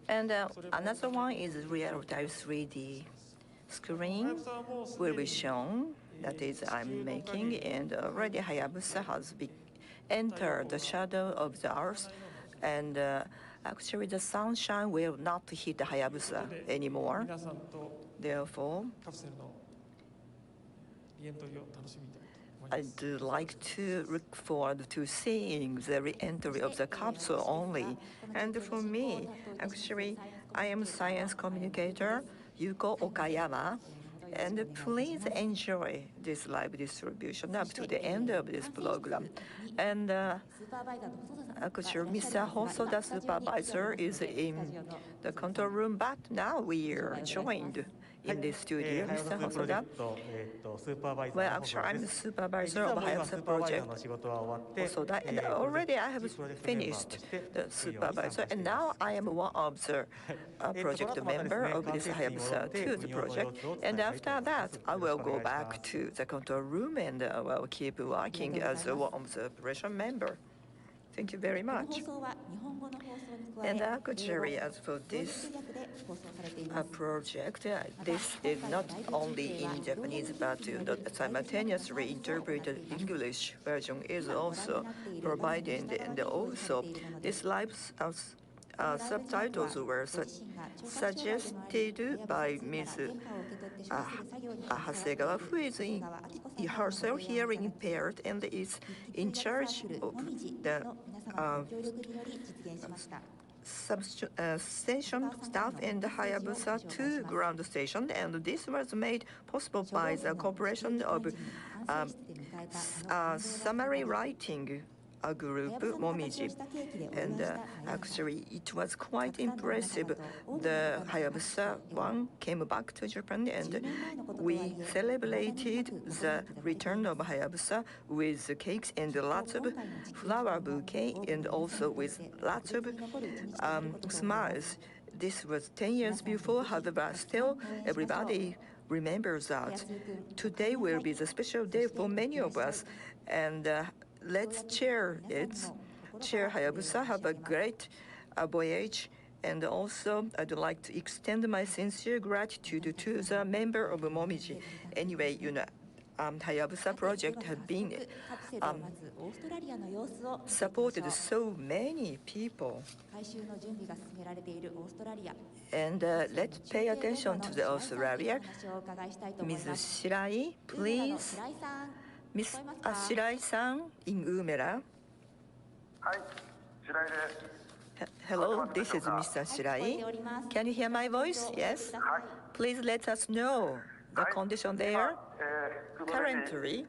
And another one is real-time 3D screen will be shown. That is, I'm making, and already Hayabusa has entered the shadow of the Earth, and actually the sunshine will not hit the Hayabusa anymore. Therefore, I'd like to look forward to seeing the re-entry of the capsule only. And for me, actually, I am a science communicator, Yuko Okayama, and please enjoy this live distribution up to the end of this program. And actually, Mr. Hosoda supervisor is in the control room, but now we are joined in this studio. Mr. Hosoda. Well, actually, I'm the supervisor of Hayabusa project, Hosoda, and already I have finished the supervisor, and now I am one of the project member of this Hayabusa2 project. And after that, I will go back to the control room and I will keep working as one of the operation member. Thank you very much. And actually, as for this project, this is not only in Japanese, but the simultaneously interpreted English version is also provided, and also this live subtitles were suggested by Ms. Hasegawa, who is herself hearing impaired and is in charge of the substation staff in the Hayabusa2 ground station, and this was made possible by the cooperation of summary writing group, Momiji. And actually, it was quite impressive. The Hayabusa 1 came back to Japan, and we celebrated the return of Hayabusa with cakes and lots of flower bouquet, and also with lots of smiles. This was 10 years before, however, still everybody remembers that. Today will be the special day for many of us, and let's cheer it. Cheer Hayabusa. Have a great voyage. And also, I'd like to extend my sincere gratitude to the member of Momiji. Anyway, Hayabusa project has been supported so many people. And let's pay attention to the Australia. Ms. Shirai, please. Ms. Shirai-san in Umera. Hi, Shirai desu. Hello, this is Mr. Shirai. Can you hear my voice? Yes? Hi. Please let us know the condition there. Currently,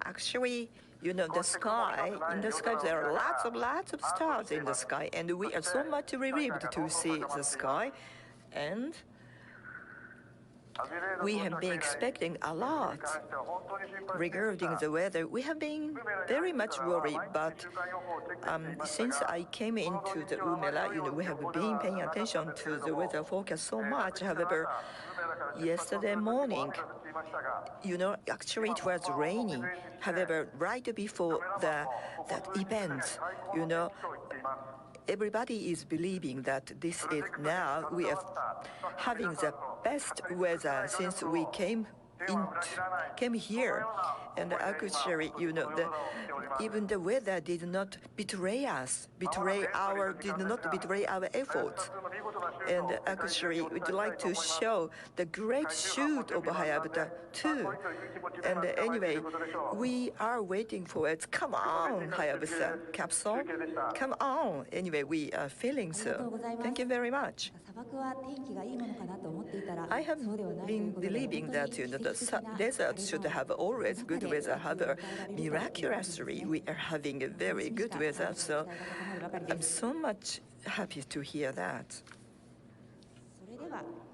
actually, the sky, in the sky, there are lots of stars in the sky, and we are so much relieved to see the sky. And we have been expecting a lot regarding the weather. We have been very much worried, but since I came into the Umera, we have been paying attention to the weather forecast so much. However, yesterday morning, actually it was raining. However, right before that event, everybody is believing that this is now we are having the best weather since we came here. And actually, even the weather did not betray us, did not betray our efforts. And actually, we'd like to show the great shoot of Hayabusa2. And anyway, we are waiting for it. Come on, Hayabusa capsule. Come on. Anyway, we are feeling so. Thank you very much. I have been believing that the desert should have always good weather. However, miraculously, we are having a very good weather. So I'm so much happy to hear that.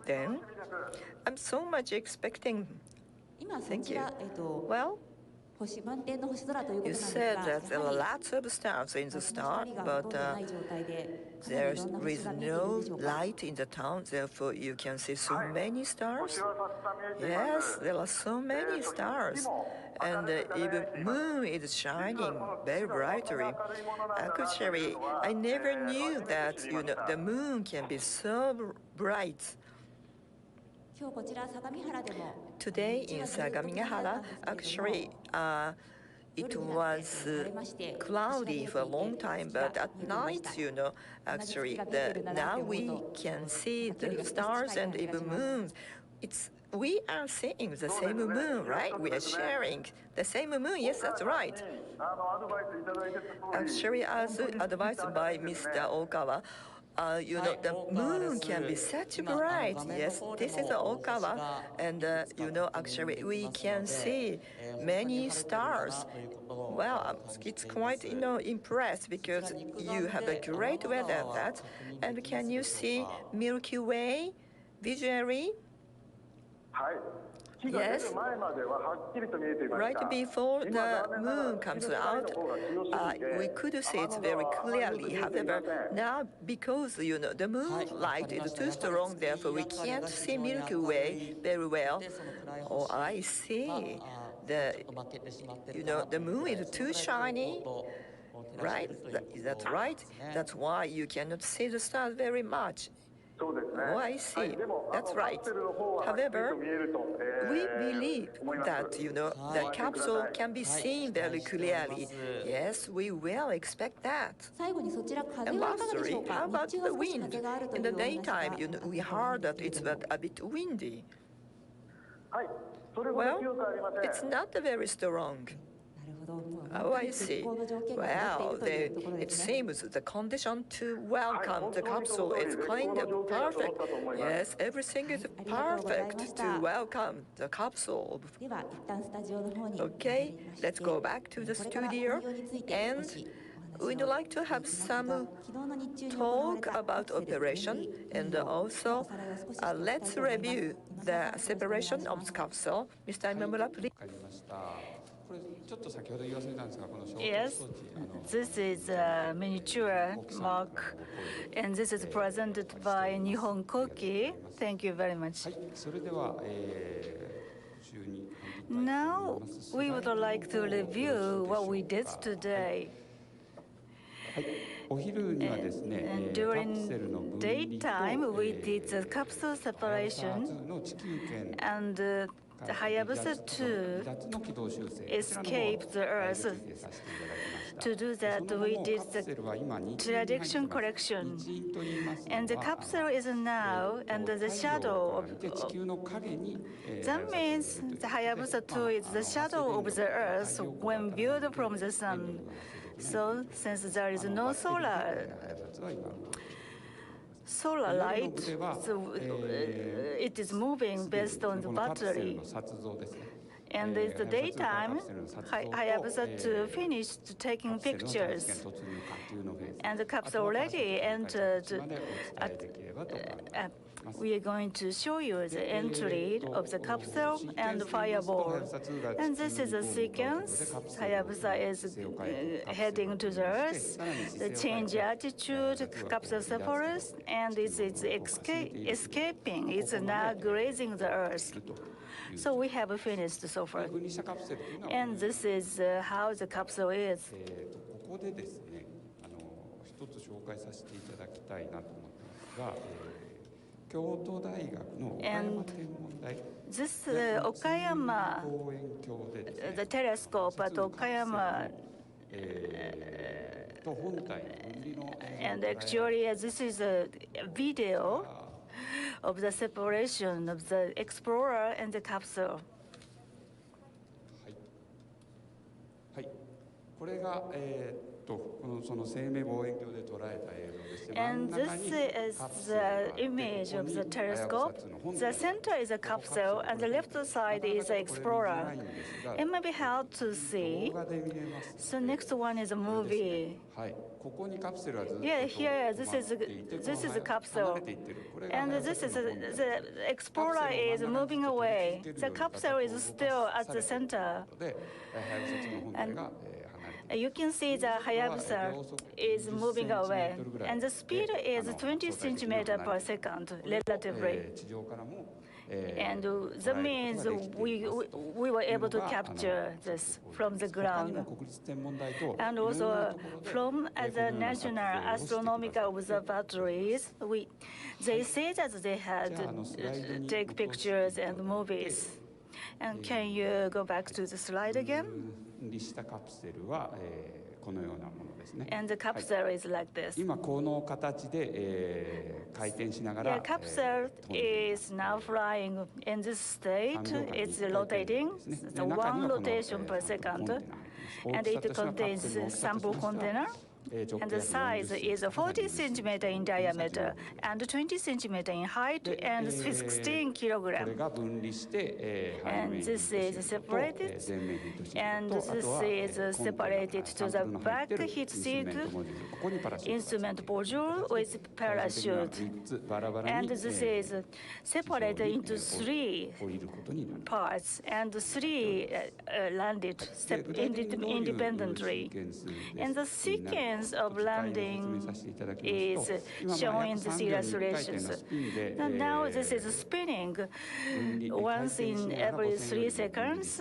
Then I'm so much expecting. Thank you. Well, you said that there are lots of stars in the star, but there is no light in the town, therefore you can see so many stars. Yes, there are so many stars, and even moon is shining very brightly. Actually, I never knew that the moon can be so bright. Today in Sagamihara, actually, it was cloudy for a long time, but at night, actually, now we can see the stars and even moons. We are seeing the same moon, right? We are sharing the same moon. Yes, that's right. Actually, as advised by Mr. Okawa, the moon can be such bright. Yes, this is Okawa, and actually, we can see many stars. Well, it's quite, impressed because you have a great weather at that. And can you see Milky Way visually? Yes. Right before the moon comes out, we could see it very clearly. However, now because the moonlight is too strong, therefore we can't see Milky Way very well. Oh, I see. The moon is too shiny. Right? Is that right? That's why you cannot see the stars very much. Oh, I see. That's right. However, we believe that, the capsule can be seen very clearly. Yes, we will expect that. And lastly, how about the wind? In the daytime, we heard that it's a bit windy. Well, it's not very strong. Oh, I see. Well, it seems the condition to welcome the capsule is kind of perfect. Yes, everything is perfect to welcome the capsule. Okay, let's go back to the studio, and we'd like to have some talk about operation, and also let's review the separation of the capsule. Mr. Imamura, please. Yes, this is a miniature mark, and this is presented by Nihon Koki. Thank you very much. Now, we would like to review what we did today. And during daytime, we did the capsule separation, and the Hayabusa2 escaped the Earth. To do that, we did the trajectory correction. And the capsule is now under the shadow of... That means the Hayabusa2 is the shadow of the Earth when viewed from the sun. So, since there is no solar light, so it is moving based on the battery. And in the daytime, Hayabusa2 finished taking pictures. And the capsule already entered. We are going to show you the entry of the capsule and the fireball. And this is a sequence. Hayabusa is heading to the Earth. The change attitude, capsule separates, and it's escaping. It's now grazing the Earth. So we have finished so far. And this is how the capsule is. And this Okayama, the telescope at Okayama, and actually this is a video of the separation of the explorer and the capsule. And this is the image of the telescope. The center is a capsule, and the left side is the explorer. It may be hard to see. So next one is a movie. Yeah, here this is a capsule, and this is the explorer is moving away. The capsule is still at the center. And you can see the Hayabusa is moving away, and the speed is 20 centimeters per second, relatively. And that means we were able to capture this from the ground. And also from the National Astronomical Observatories, they say that they had take pictures and movies. And can you go back to the slide again? And the capsule is like this. The capsule is now flying in this state. It's rotating. It's one rotation per second. And it contains a sample container. And the size is 40 centimeter in diameter and 20 centimeter in height and 16 kilograms. And this is separated. And this is separated to the back heat seat instrument module with parachute. And this is separated into 3 parts, and 3 landed independently. And the sequence of landing is shown in these illustrations. And now this is spinning once in every 3 seconds,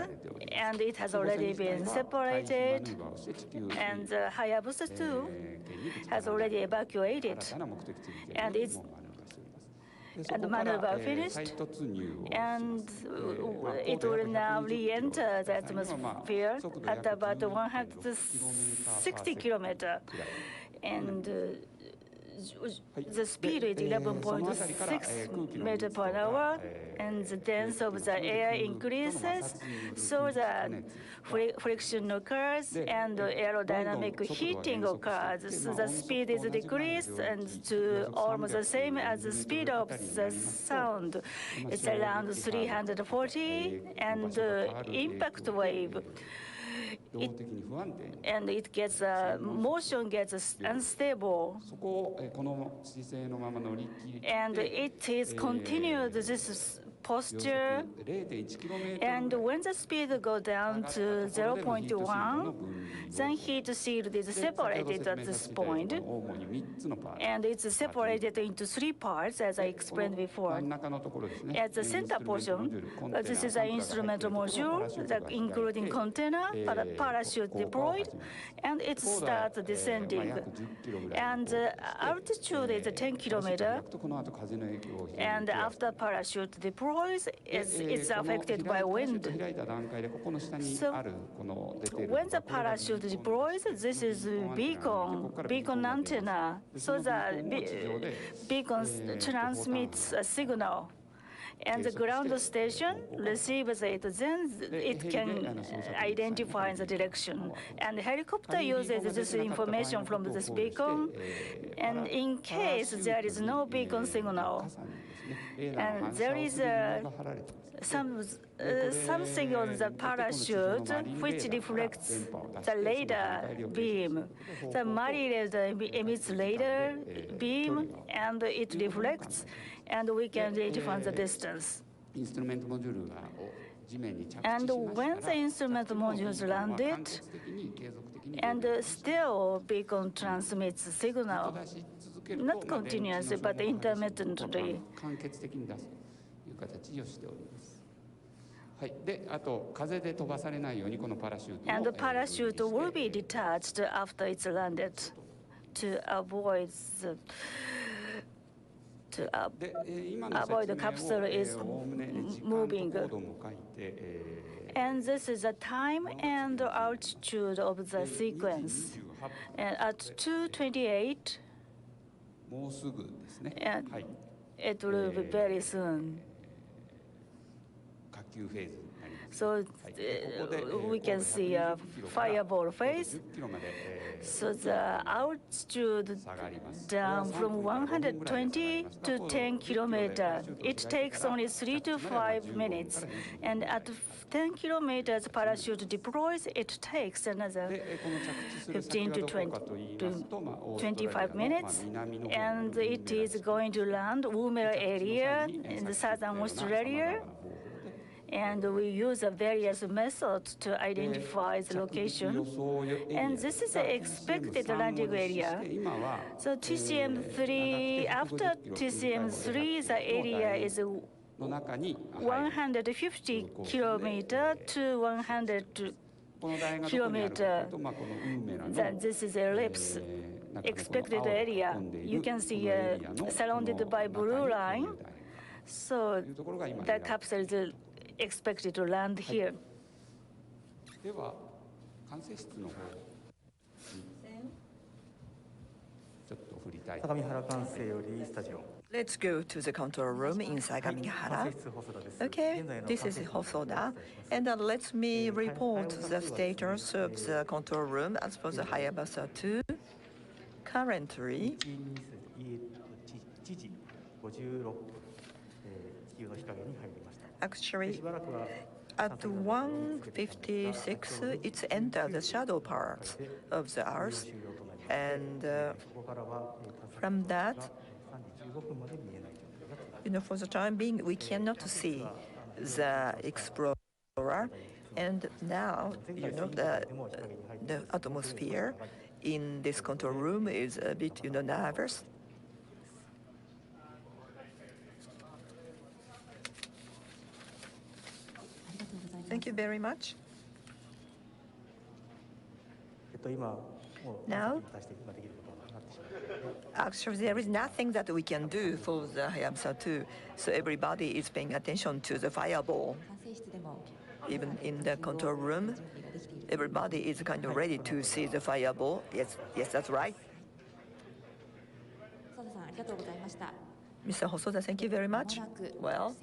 and it has already been separated, and Hayabusa2 has already evacuated, and the maneuver finished, and it will now re-enter the atmosphere at about 160 kilometers. And the speed is 11.6 meters per hour, and the density of the air increases, so that friction occurs and aerodynamic heating occurs. So the speed is decreased and to almost the same as the speed of the sound. It's around 340, and the impact wave. And it gets motion gets unstable, and it is continued this posture, and when the speed goes down to 0.1, then heat shield is separated at this point, and it's separated into 3 parts, as I explained before. At the center portion, this is an instrument module, including container, parachute deployed, and it starts descending. And altitude is 10 kilometers, and after parachute deployed, it's affected by wind. So when the parachute deploys, this is beacon antenna, so the beacon transmits a signal. And the ground station receives it, then it can identify the direction. And the helicopter uses this information from this beacon, and in case there is no beacon signal, and there is something on the parachute which reflects the radar beam. The Mari radar emits radar beam, and it reflects, and we can identify the distance. And when the instrument module is landed, and still beacon transmits signal, not continuously, but intermittently. And the parachute will be detached after it's landed to avoid the capsule is moving. And this is the time and the altitude of the sequence. And at 2:28, and it will be very soon. So we can see a fireball phase. So the altitude down from 120 to 10 kilometers. It takes only 3 to 5 minutes. And at 10 kilometers parachute deploys, it takes another 15 to 25 minutes. And it is going to land Woomera area in the southern Australia. And we use various methods to identify the location. And this is the expected landing area. So TCM3, after TCM3, the area is 150 kilometer to 100 kilometer. This is ellipse, expected area. You can see surrounded by blue line. So the capsule is expected to land here. Let's go to the control room in Sagamihara. Okay, this is Hosoda. And let me report the status of the control room as for the Hayabusa2. Currently, actually, at 1:56, it's entered the shadow part of the Earth. And from that, for the time being, we cannot see the explorer. And now, the atmosphere in this control room is a bit, nervous. Thank you very much. Now, actually, there is nothing that we can do for the Hayabusa2, so everybody is paying attention to the fireball. Even in the control room, everybody is kind of ready to see the fireball. Yes, that's right. Mr. Hosoda, thank you very much. Well,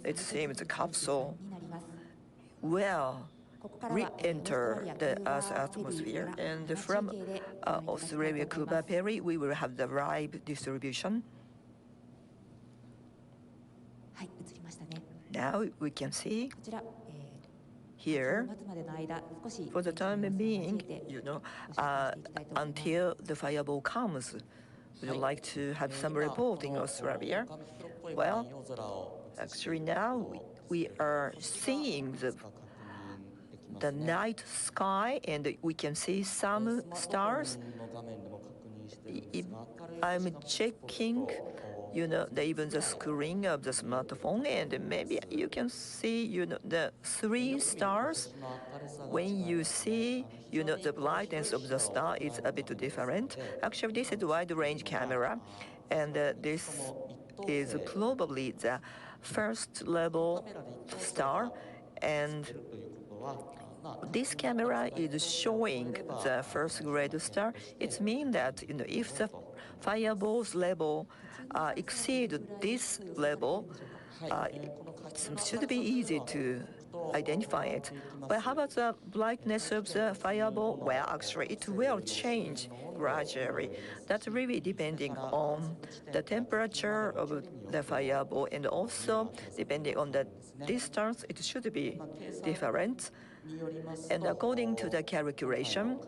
it seems the capsule will re-enter the Earth's atmosphere, and from Australia, Cuba, Perry, we will have the live distribution. Now we can see here, for the time being, until the fireball comes, would you like to have some report in Australia? Well, actually now we are seeing the night sky, and we can see some stars. I'm checking, even the screen of the smartphone, and maybe you can see, the 3 stars. When you see, the brightness of the star is a bit different. Actually, this is a wide-range camera, and this is probably the first-level star, and this camera is showing the first-grade star. It means that if the fireball's level exceeds this level, it should be easy to identify it. But how about the brightness of the fireball? Well, actually, it will change gradually. That's really depending on the temperature of the fireball, and also depending on the distance, it should be different. And according to the calculation,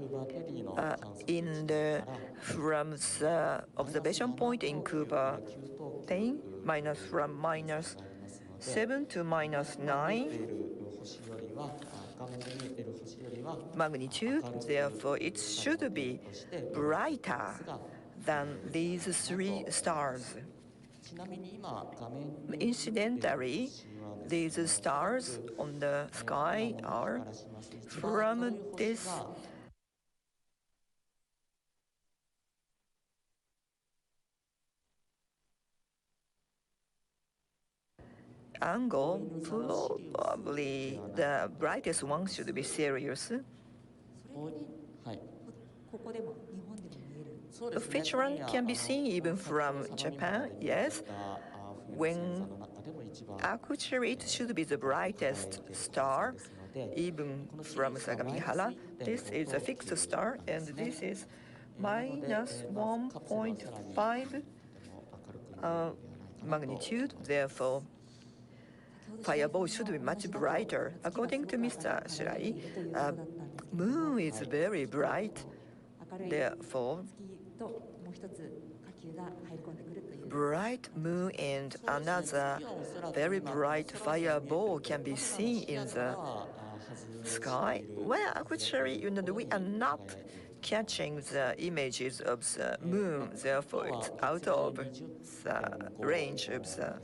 from the observation point in Cuba 10, from -7 to -9 magnitude, therefore it should be brighter than these 3 stars. Incidentally, these stars on the sky are from this angle. Probably the brightest one should be Sirius. The fifth one can be seen even from Japan, yes. When actually it should be the brightest star, even from Sagamihara. This is a fixed star, and this is -1.5 magnitude. Therefore, fireball should be much brighter. According to Mr. Shirai, moon is very bright. Therefore, bright moon and another very bright fireball can be seen in the sky. Well, actually, we are not catching the images of the moon. Therefore, it's out of the range of the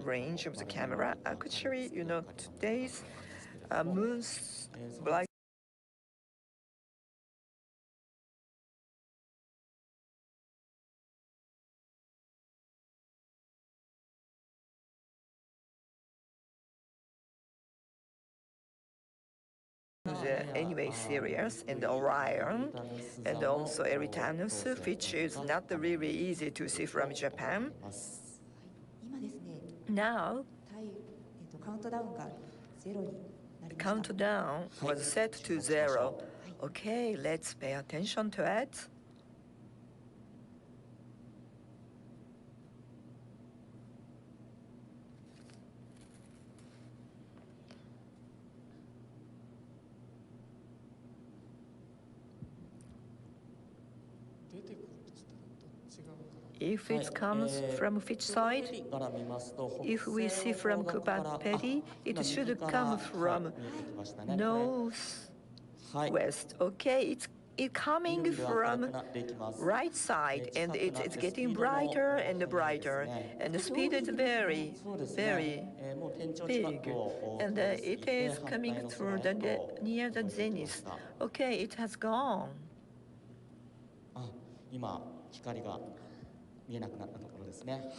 range of the camera. Actually, today's moon's bright anyway series and Orion and also Eridanus, which is not really easy to see from Japan. Now, the countdown was set to 0. Okay, let's pay attention to it. If it comes from which side? If we see from Kupapeti, it should come from northwest. Okay, it's coming from right side, and it's getting brighter and brighter, and the speed is very, very big, and it is coming through near the zenith. Okay, it has gone.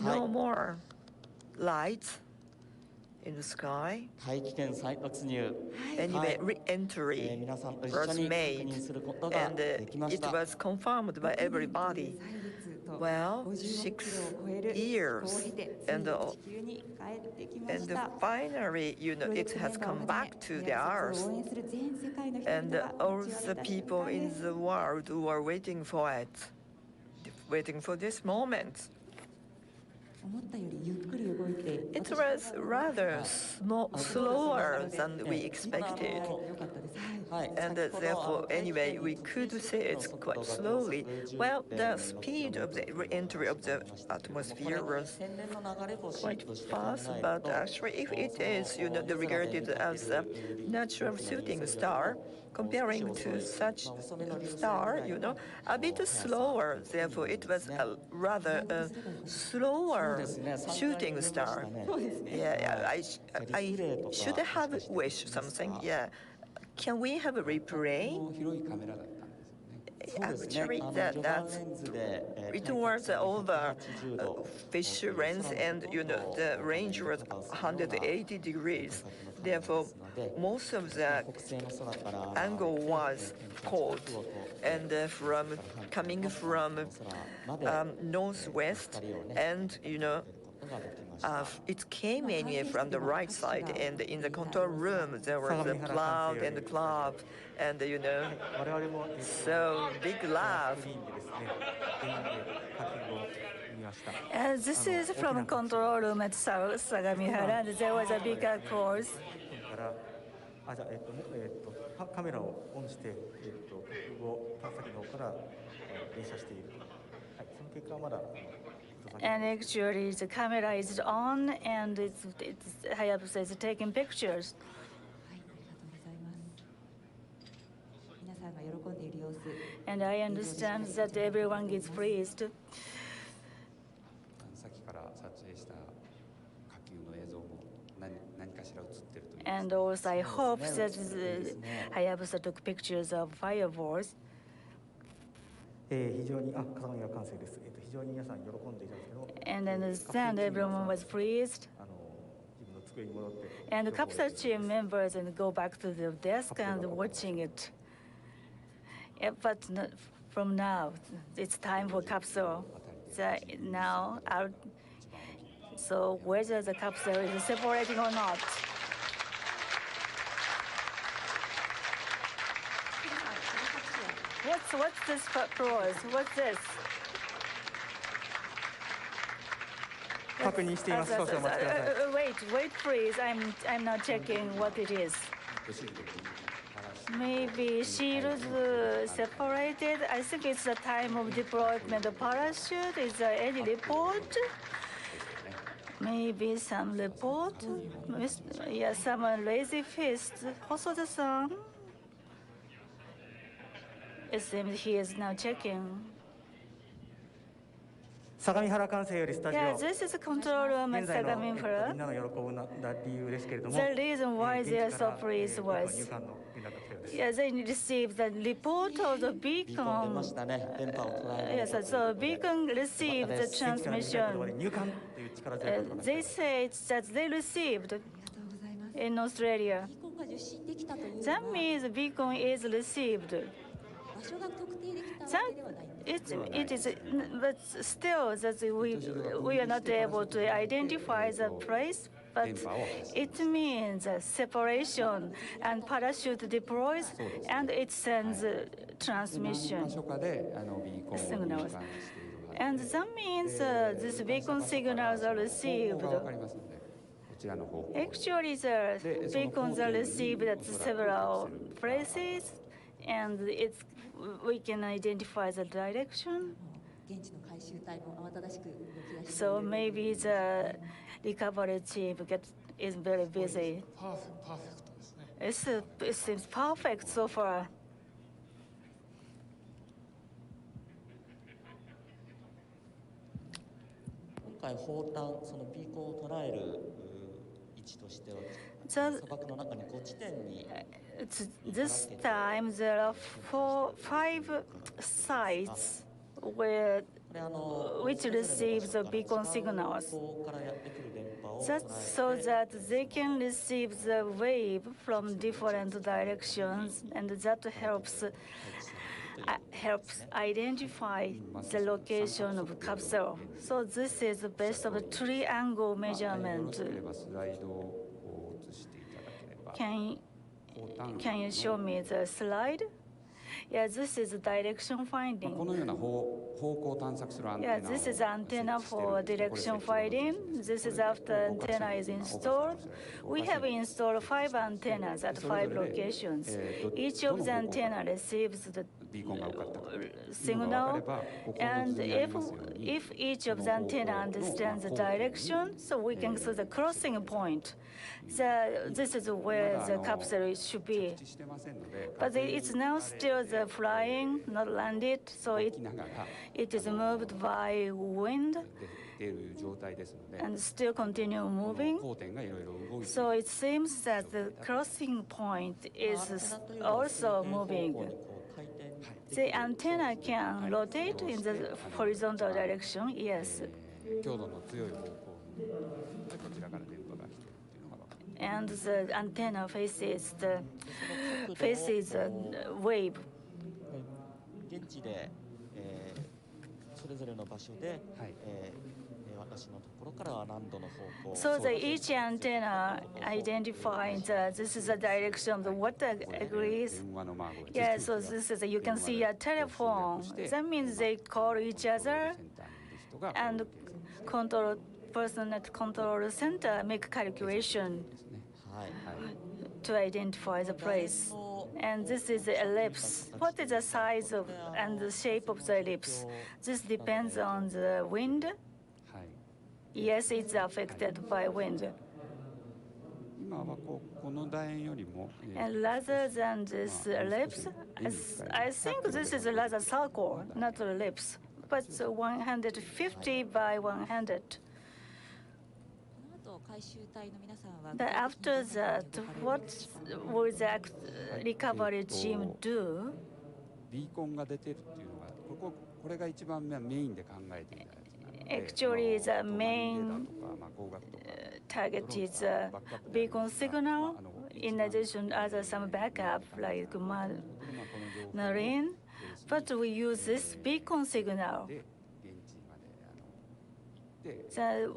No more lights in the sky. Anyway, re-entry was made, and it was confirmed by everybody. Well, 6 years, and finally, it has come back to the Earth, and all the people in the world were waiting for it, waiting for this moment. It was rather slower than we expected. And therefore, anyway, we could say it quite slowly. Well, the speed of the re-entry of the atmosphere was quite fast, but actually, if it is, regarded as a natural shooting star, comparing to such star, a bit slower. Therefore, it was a rather slower shooting star. Yeah, I should have wished something. Yeah, can we have a replay? Actually, it was over fish lens, and the range was 180 degrees. Therefore, most of the angle was caught, and coming from northwest, and it came anyway from the right side, and in the control room there was a cloud and cloud, and so big laugh. This is from control room at Sagamihara, and there was a big applause. And actually, the camera is on, and Hayabusa is taking pictures. And I understand that everyone is pleased. And also, I hope that Hayabusa took pictures of fireballs. And I understand everyone was pleased. And the capsule team members go back to the desk and watching it. Yeah, but from now, it's time for capsule. So whether the capsule is separating or not. What's this applause? What's this? Wait, please. I'm not checking what it is. Maybe shields separated. I think it's the time of deployment of parachute. Is there any report? Maybe some report? Yeah, someone raised his fist. Hosoda-san? It seems he is now checking. Yeah, this is a control room at Sagaminfura. The reason why they are so pleased was, yeah, they received the report of the beacon. Yes, so beacon received the transmission. They said that they received in Australia. That means the beacon is received. That it is, but still that we are not able to identify the place. But it means separation, and parachute deploys, and it sends transmission signals. And that means these beacon signals are received. Actually, the beacons are received at several places, and we can identify the direction. So maybe the recovery team is very busy. It seems perfect so far. 今回放端そのビーコンを捉える位置としては砂漠の中に5地点に This time there are 5 sites which receive the beacon signals. That's so that they can receive the wave from different directions, and that helps identify the location of capsule. So this is the best of a triangle measurement. Can you show me the slide? Yeah, this is direction finding. Yeah, this is antenna for direction finding. This is after antenna is installed. We have installed 5 antennas at 5 locations. Each of the antenna receives the signal, and if each of the antenna understands the direction, so we can see the crossing point. This is where the capsule should be. But it's now still flying, not landed, so it is moved by wind and still continue moving. So it seems that the crossing point is also moving. The antenna can rotate in the horizontal direction, yes. And the antenna faces the wave. 現地で、それぞれの場所で、私のところからは南度の方向 So each antenna identifies this is the direction of the water agrees. Yeah, so this is you can see a telephone. That means they call each other, and person at control center make calculation to identify the place. And this is the ellipse. What is the size of and the shape of the ellipse? This depends on the wind. Yes, it's affected by wind. And rather than this ellipse, I think this is a rather circle, not an ellipse, but 150 by 100. But after that, what will the recovery team do? Actually, the main target is beacon signal. In addition, some backup like marine. But we use this beacon signal. So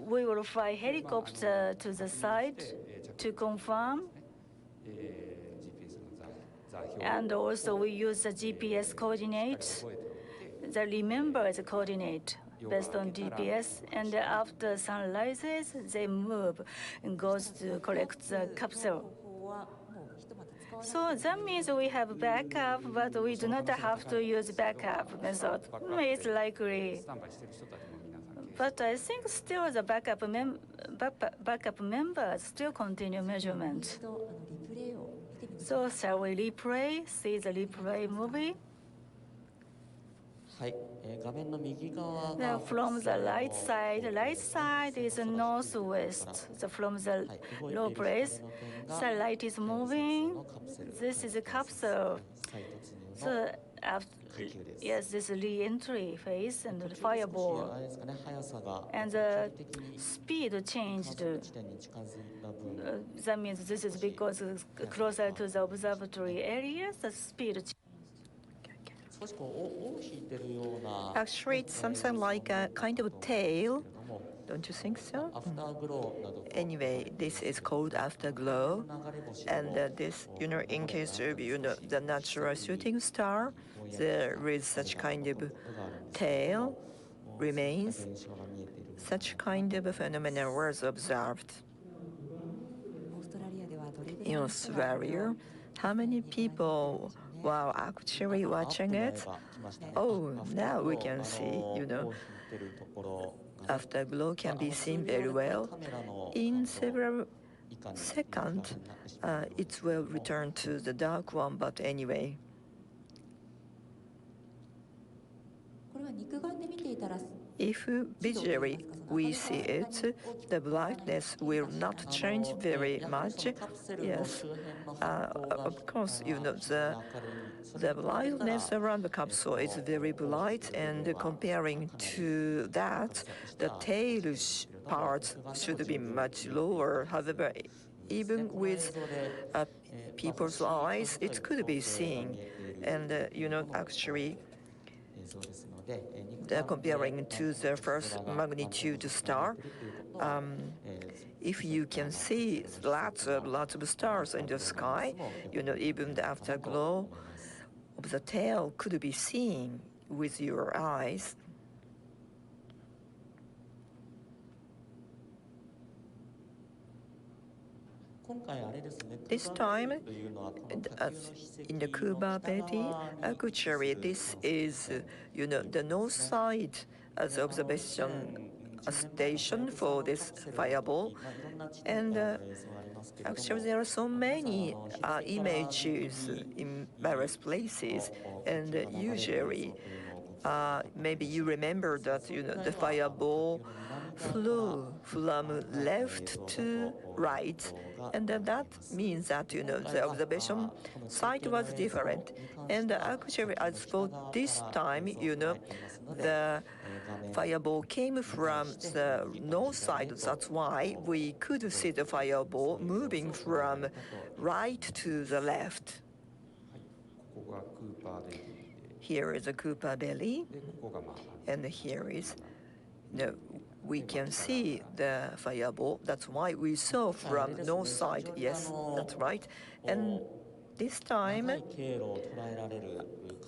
we will fly helicopter to the site to confirm. And also we use the GPS coordinates. They remember the coordinate based on GPS, and after sun rises, they move and goes to collect the capsule. So that means we have backup, but we do not have to use backup method. It's likely. But I think still the backup members still continue measurement. So shall we see the replay movie? Now, from the right side is northwest. From the low place, the light is moving. This is a capsule. So, yes, this is re-entry phase and the fireball. And the speed changed. That means this is because closer to the observatory area, the speed changed. Actually, it's something like a kind of tail. Don't you think so? Anyway, this is called afterglow, and this, in case of the natural shooting star, there is such kind of tail remains. Such kind of a phenomenon was observed in Australia. How many people were actually watching it? Oh, now we can see, afterglow can be seen very well. In several seconds, it will return to the dark one, but anyway. If visually we see it, the brightness will not change very much. Yes, of course, the brightness around the capsule is very bright, and comparing to that, the tail part should be much lower. However, even with people's eyes, it could be seen. And, actually, comparing to the first magnitude star, if you can see lots of stars in the sky, even the afterglow of the tail could be seen with your eyes. This time, in the Cuba Betty, actually, this is, the north side as observation station for this fireball. And actually, there are so many images in various places. And usually, maybe you remember that, the fireball flew from left to right. And that means that, the observation site was different. And actually, as for this time, the fireball came from the north side. That's why we could see the fireball moving from right to the left. Here is a Cooper belly, and here is, we can see the fireball. That's why we saw from the north side. Yes, that's right. And this time,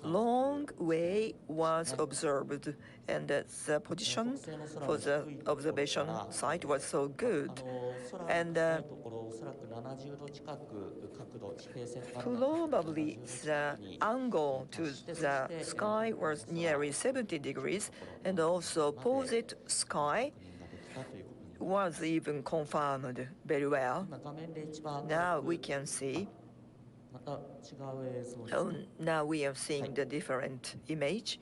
long way was observed, and the position for the observation site was so good. And probably the angle to the sky was nearly 70 degrees, and also opposite sky was even confirmed very well. Now we can see. Now we are seeing the different image.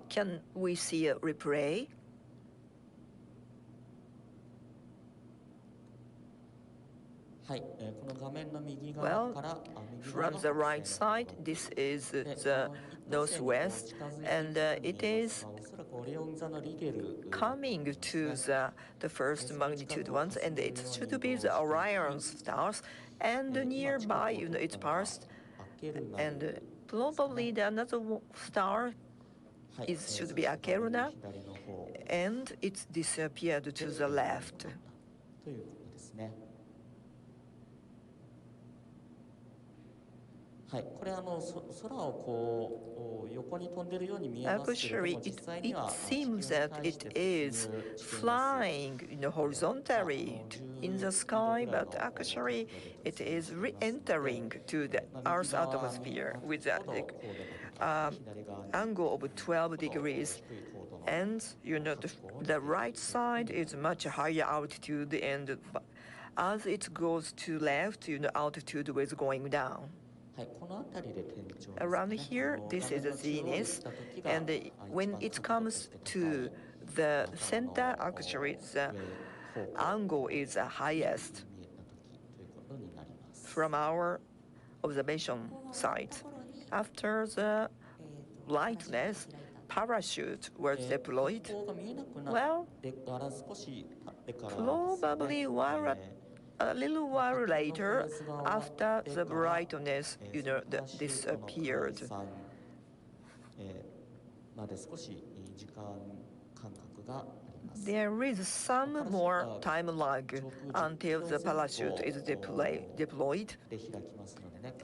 Can we see a replay? Well, from the right side, this is the northwest, and it is coming to the first magnitude ones, and it should be the Orion stars, and nearby, it's passed, and probably the another star should be Akeruna, and it disappeared to the left. Actually, it seems that it is flying horizontally in the sky, but actually it is re-entering to the Earth's atmosphere with an angle of 12 degrees. And the right side is much higher altitude, and as it goes to left, altitude is going down. Around here, this is the zenith, and when it comes to the center, actually the angle is the highest from our observation site. After the lightness, parachute was deployed. Well, probably a little while later, after the brightness, disappeared. There is some more time lag until the parachute is deployed.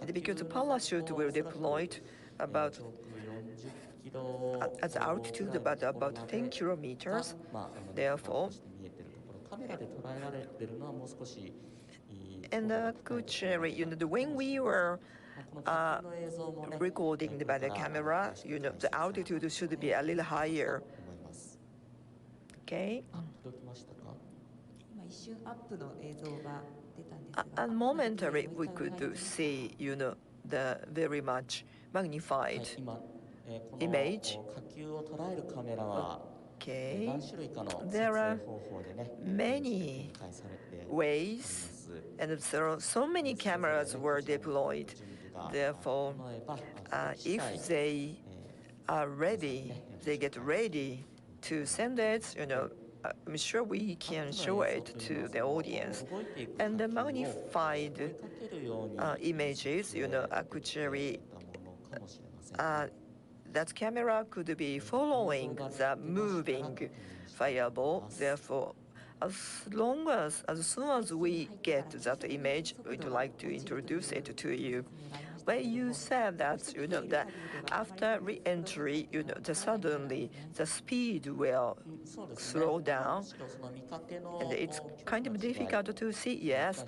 And because the parachute will deploy about at the altitude about 10 kilometers, therefore, and actually, when we were recording by the camera, the altitude should be a little higher. Okay. And momentary, we could see, the very much magnified image. Okay. There are many ways, and so many cameras were deployed. Therefore, if they are ready, they get ready to send it, I'm sure we can show it to the audience. And the magnified images, actually, that camera could be following the moving fireball. Therefore, as soon as we get that image, we'd like to introduce it to you. When you said that, that after re-entry, suddenly the speed will slow down, and it's kind of difficult to see. Yes,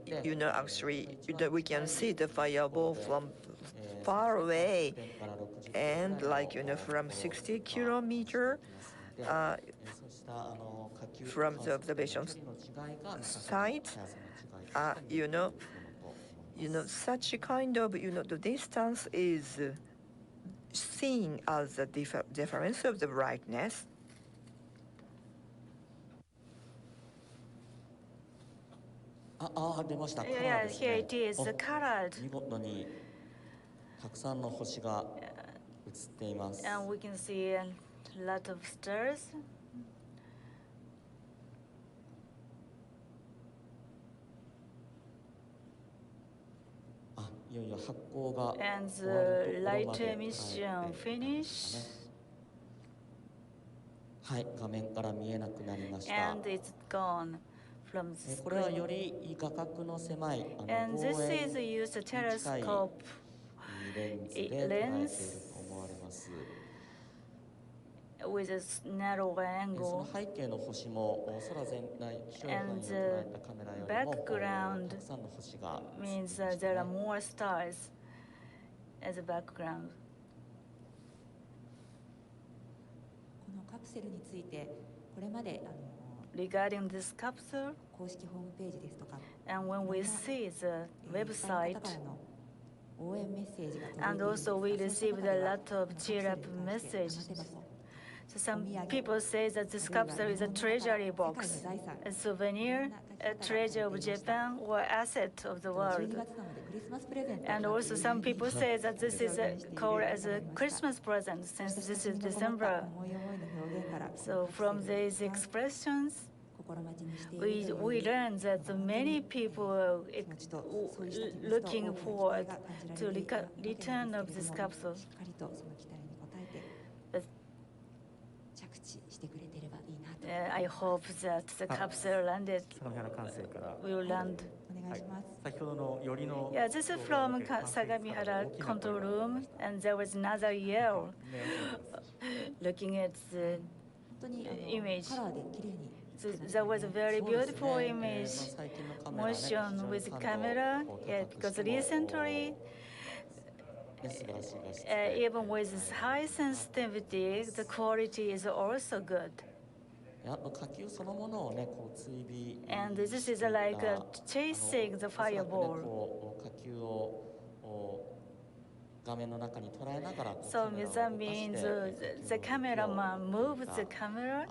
actually, we can see the fireball from far away, and from 60 kilometers. From the observation site, such a kind of, the distance is seen as a difference of the brightness. Yeah, here it is, colored. And we can see a lot of stars. And the light emission finish. And it's gone from the screen. And this is used a telescope lens with a narrow angle. And the background means there are more stars as a background. Regarding this capsule, and when we see the website, and also we received a lot of cheer-up messages. So some people say that this capsule is a treasury box, a souvenir, a treasure of Japan, or asset of the world. And also some people say that this is called as a Christmas present, since this is December. So from these expressions, we learned that many people are looking forward to return of this capsule. I hope that the capsule will land. Yeah, this is from Sagamihara control room, and there was another yell looking at the image. So that was a very beautiful image, motion with camera, because recently, even with high sensitivity, the quality is also good. And this is like chasing the fireball. So that means the cameraman moves the camera.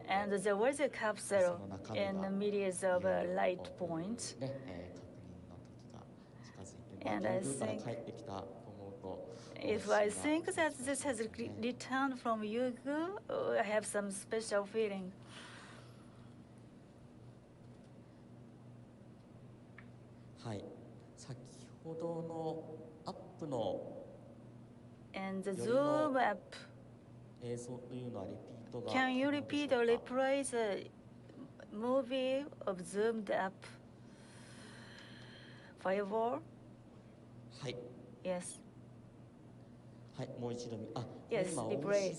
And there was a capsule in the middle of a light point. And I think, if I think that this has returned from Yugu, I have some special feeling. And the zoom up. Can you repeat or reprise the movie of zoomed up fireball? Yes. Yes, replay.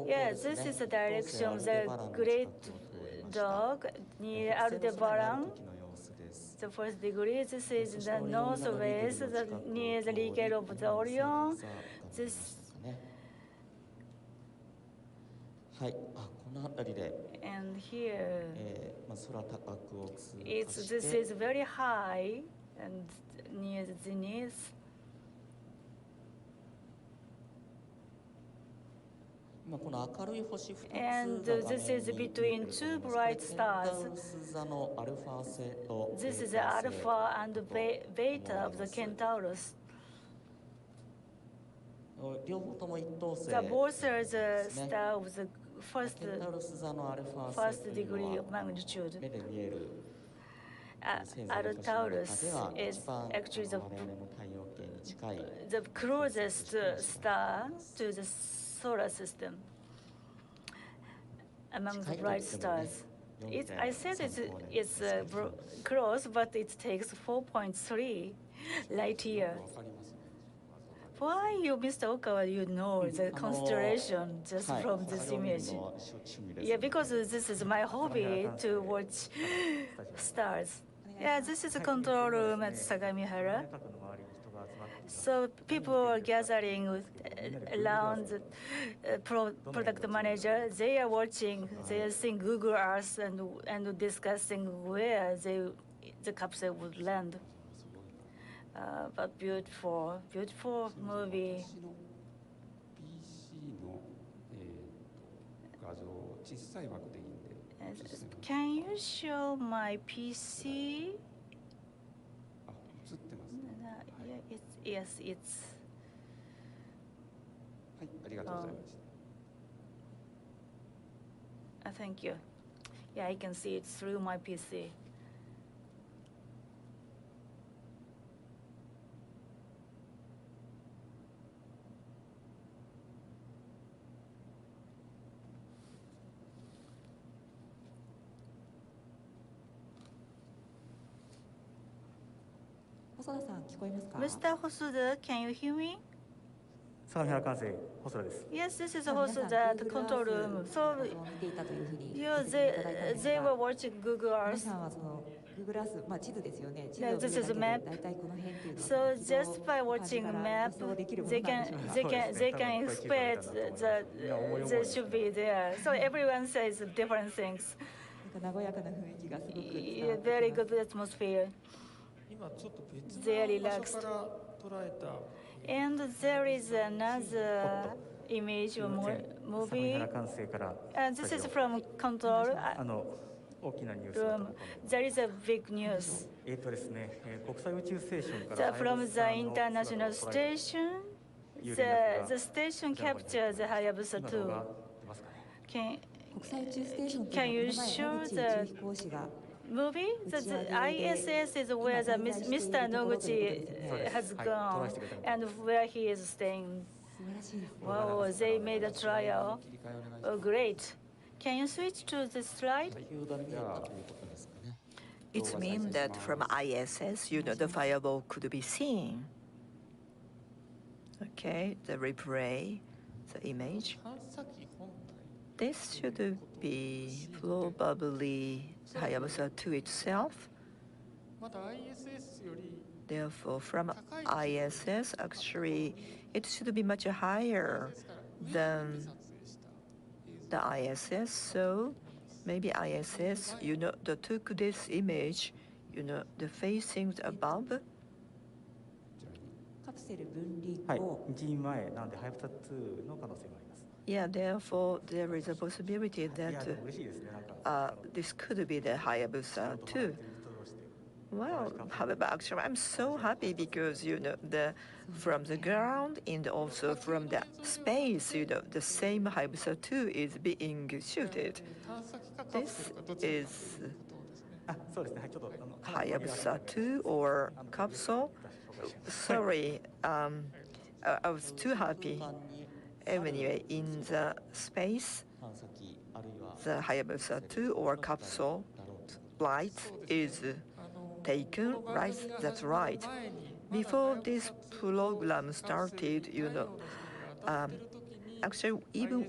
Yes, this is the direction of the great dog near Aldebaran. The first degree. This is the northwest, near the Legal of the Orion. This. And here, this is very high and near the zenith. And this is between two bright stars. This is the alpha and beta of the Centaurus. Both are the star of the first degree of magnitude. Altaurus is actually the closest star to the solar system among the bright stars. I said it's close, but it takes 4.3 light years. Why you, Mr. Okawa, you know the constellation just from this image? Yeah, because this is my hobby to watch stars. Yeah, this is a control room at Sagamihara. So people are gathering around the product manager. They are watching, they are seeing Google Earth and discussing where the capsule would land. But beautiful, beautiful movie. Can you show my PC? Yes, it's. Thank you. Yeah, I can see it through my PC. Mr. Hosoda, can you hear me? Yes, this is Hosoda, the control room. So, they were watching Google Earth. This is a map. So just by watching a map, they can expect that they should be there. So everyone says different things. Very good atmosphere. They relaxed. And there is another image of movie. And this is from control room. There is a big news. From the international station, the station captures the Hayabusa2. Can you show the movie? The ISS is where the Mr. Noguchi has gone and where he is staying. Wow, they made a trial. Oh, great. Can you switch to the slide? It means that from ISS, the fireball could be seen. Okay, the replay, the image. This should be probably Hayabusa2 itself. Therefore, from ISS, actually, it should be much higher than the ISS. So maybe ISS, took this image, the facings above. カプセル分離後、1日前なので、はやぶさ2の可能性があります。Yeah, therefore, there is a possibility that this could be the Hayabusa2. Well, however, actually, I'm so happy because, from the ground and also from the space, the same Hayabusa2 is being shooted. This is Hayabusa2 or capsule. Sorry, I was too happy. Anyway, in the space, the Hayabusa2 or capsule light is taken, right? That's right. Before this program started, actually, even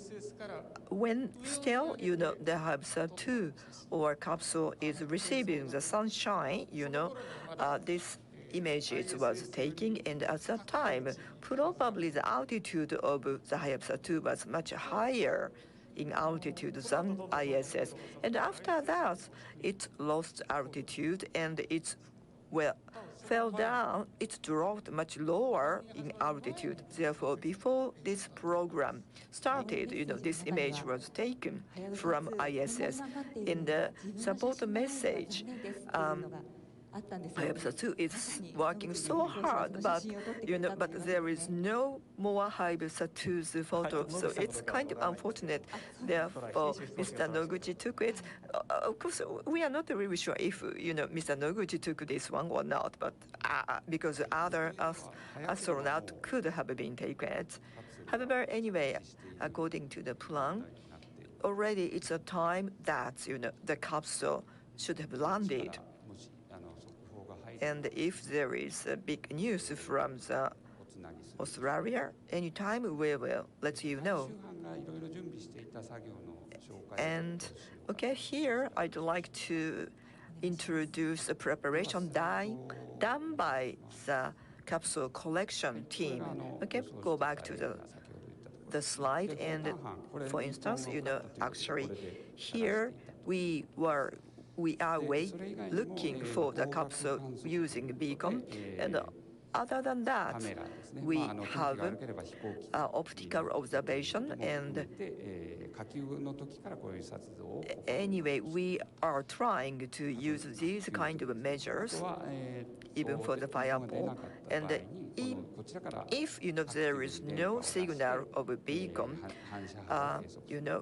when still, the Hayabusa2 or capsule is receiving the sunshine, this images was taking, and at that time, probably the altitude of the Hayabusa2 was much higher in altitude than ISS. And after that, it lost altitude and it fell down. It dropped much lower in altitude. Therefore, before this program started, this image was taken from ISS. In the support message, Hayabusa2 is working so hard, but there is no more Hayabusa2's photo, so it's kind of unfortunate. Therefore, Mr. Noguchi took it. Of course, we are not really sure if Mr. Noguchi took this one or not, but because other astronauts could have been taken it. However, anyway, according to the plan, already it's a time that the capsule should have landed. And if there is a big news from the Australia, anytime we will let you know. And okay, here I'd like to introduce a preparation done by the capsule collection team. Okay, go back to the slide, and for instance, actually here we are looking for the capsule using beacon, and other than that, we have optical observation, and anyway, we are trying to use these kind of measures even for the fireball. And if there is no signal of a beacon,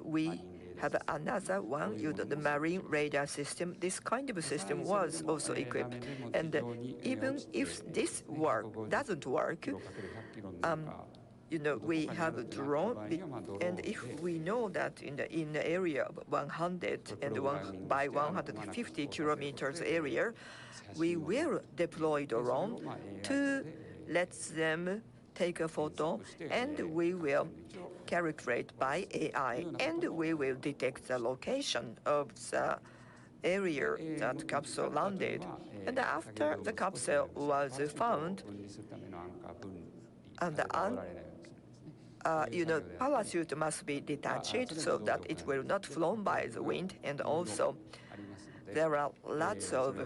we have another one, the marine radar system. This kind of system was also equipped. And even if this doesn't work, we have a drone, and if we know that in the area of 100 and by 150 kilometers area, we will deploy drone to let them take a photo, and we will calculate by AI, and we will detect the location of the area that capsule landed. And after the capsule was found, and parachute must be detached so that it will not flown by the wind, and also there are lots of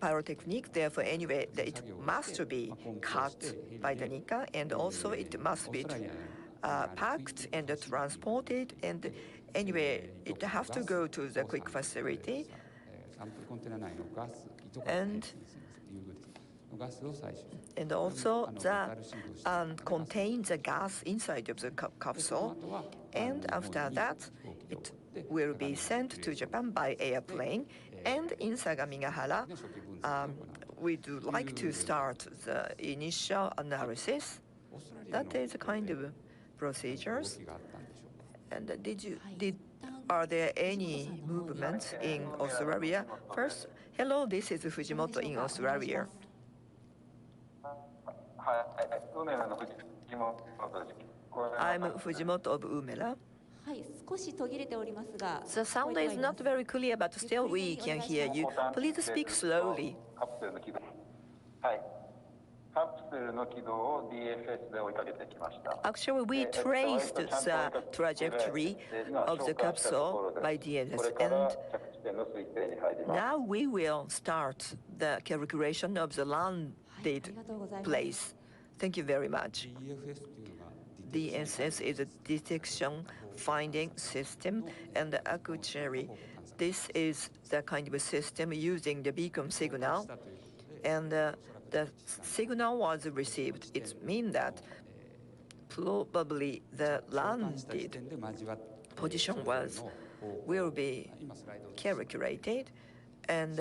pyrotechnique. Therefore, anyway, it must be cut by the Nika, and also it must be packed and transported, and anyway, it has to go to the quick facility, and also contain the gas inside of the capsule, and after that, it will be sent to Japan by airplane. And in Sagamihara, we do like to start the initial analysis. That is a kind of procedures. And are there any movements in Australia? First, hello, this is Fujimoto in Australia. I'm Fujimoto of Umela. The sound is not very clear, but still we can hear you. Please speak slowly. カプセルの軌道。はい。カプセルの軌道を DFS で追いかけてきました。Actually, we traced the trajectory of the capsule by DNS, and now we will start the calculation of the landed place. Thank you very much. DSS is a detection finding system, and actually, this is the kind of a system using the beacon signal, and the signal was received. It means that probably the landed position will be calculated, and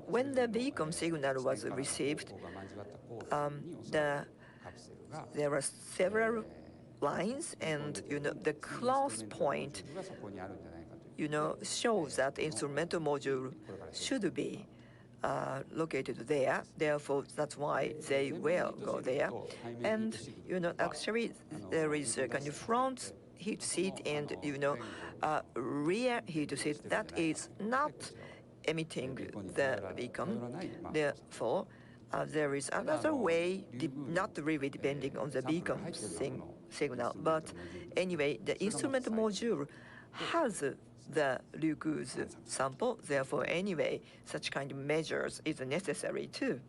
when the beacon signal was received, there are several lines, and the close point shows that instrumental module should be located there. Therefore, that's why they will go there. And actually, there is a kind of front heat seat and rear heat seat that is not emitting the beacon. Therefore, there is another way, not really depending on the beacon signal. But anyway, the instrument module has the Ryugu's sample. Therefore, anyway, such kind of measures is necessary too.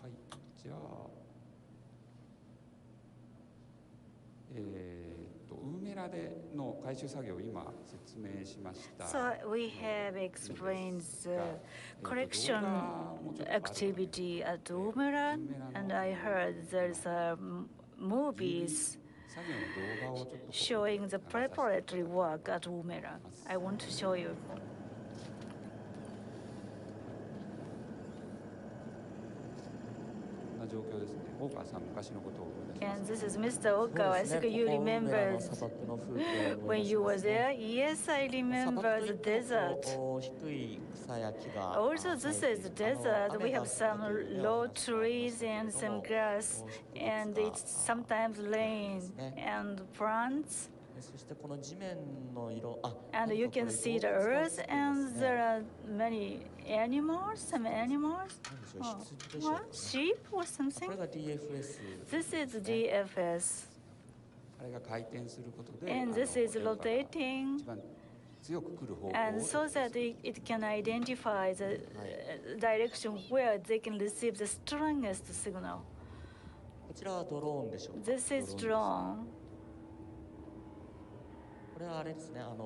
はい、じゃあ、ウーメラでの回収作業を今説明しました。So we have explained the collection activity at Umera, and I heard there's movies showing the preparatory work at Umera. I want to show you. こんな状況ですね。大川さん、昔のことを思い出します。 And this is Mr. Okawa. I think you remember when you were there. Yes, I remember the desert. Also, this is the desert. We have some low trees and some grass, and it's sometimes rain and plants. And you can see the earth, and there are many animals, some animals. What? Sheep or something? This is DFS. And this is rotating. And so that it can identify the direction where they can receive the strongest signal. This is drone. これはあれですね、DFS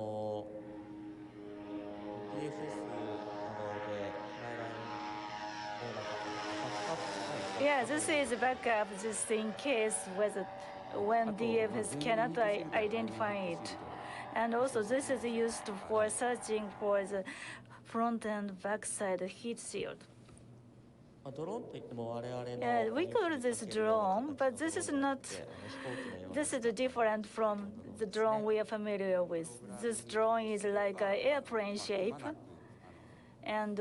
で Yeah, this is backup just in case when DFS cannot identify it. And also this is used for searching for the front and back side heat shield. Yeah, we call this drone, but this is not. This is different from the drone we are familiar with. This drone is like an airplane shape, and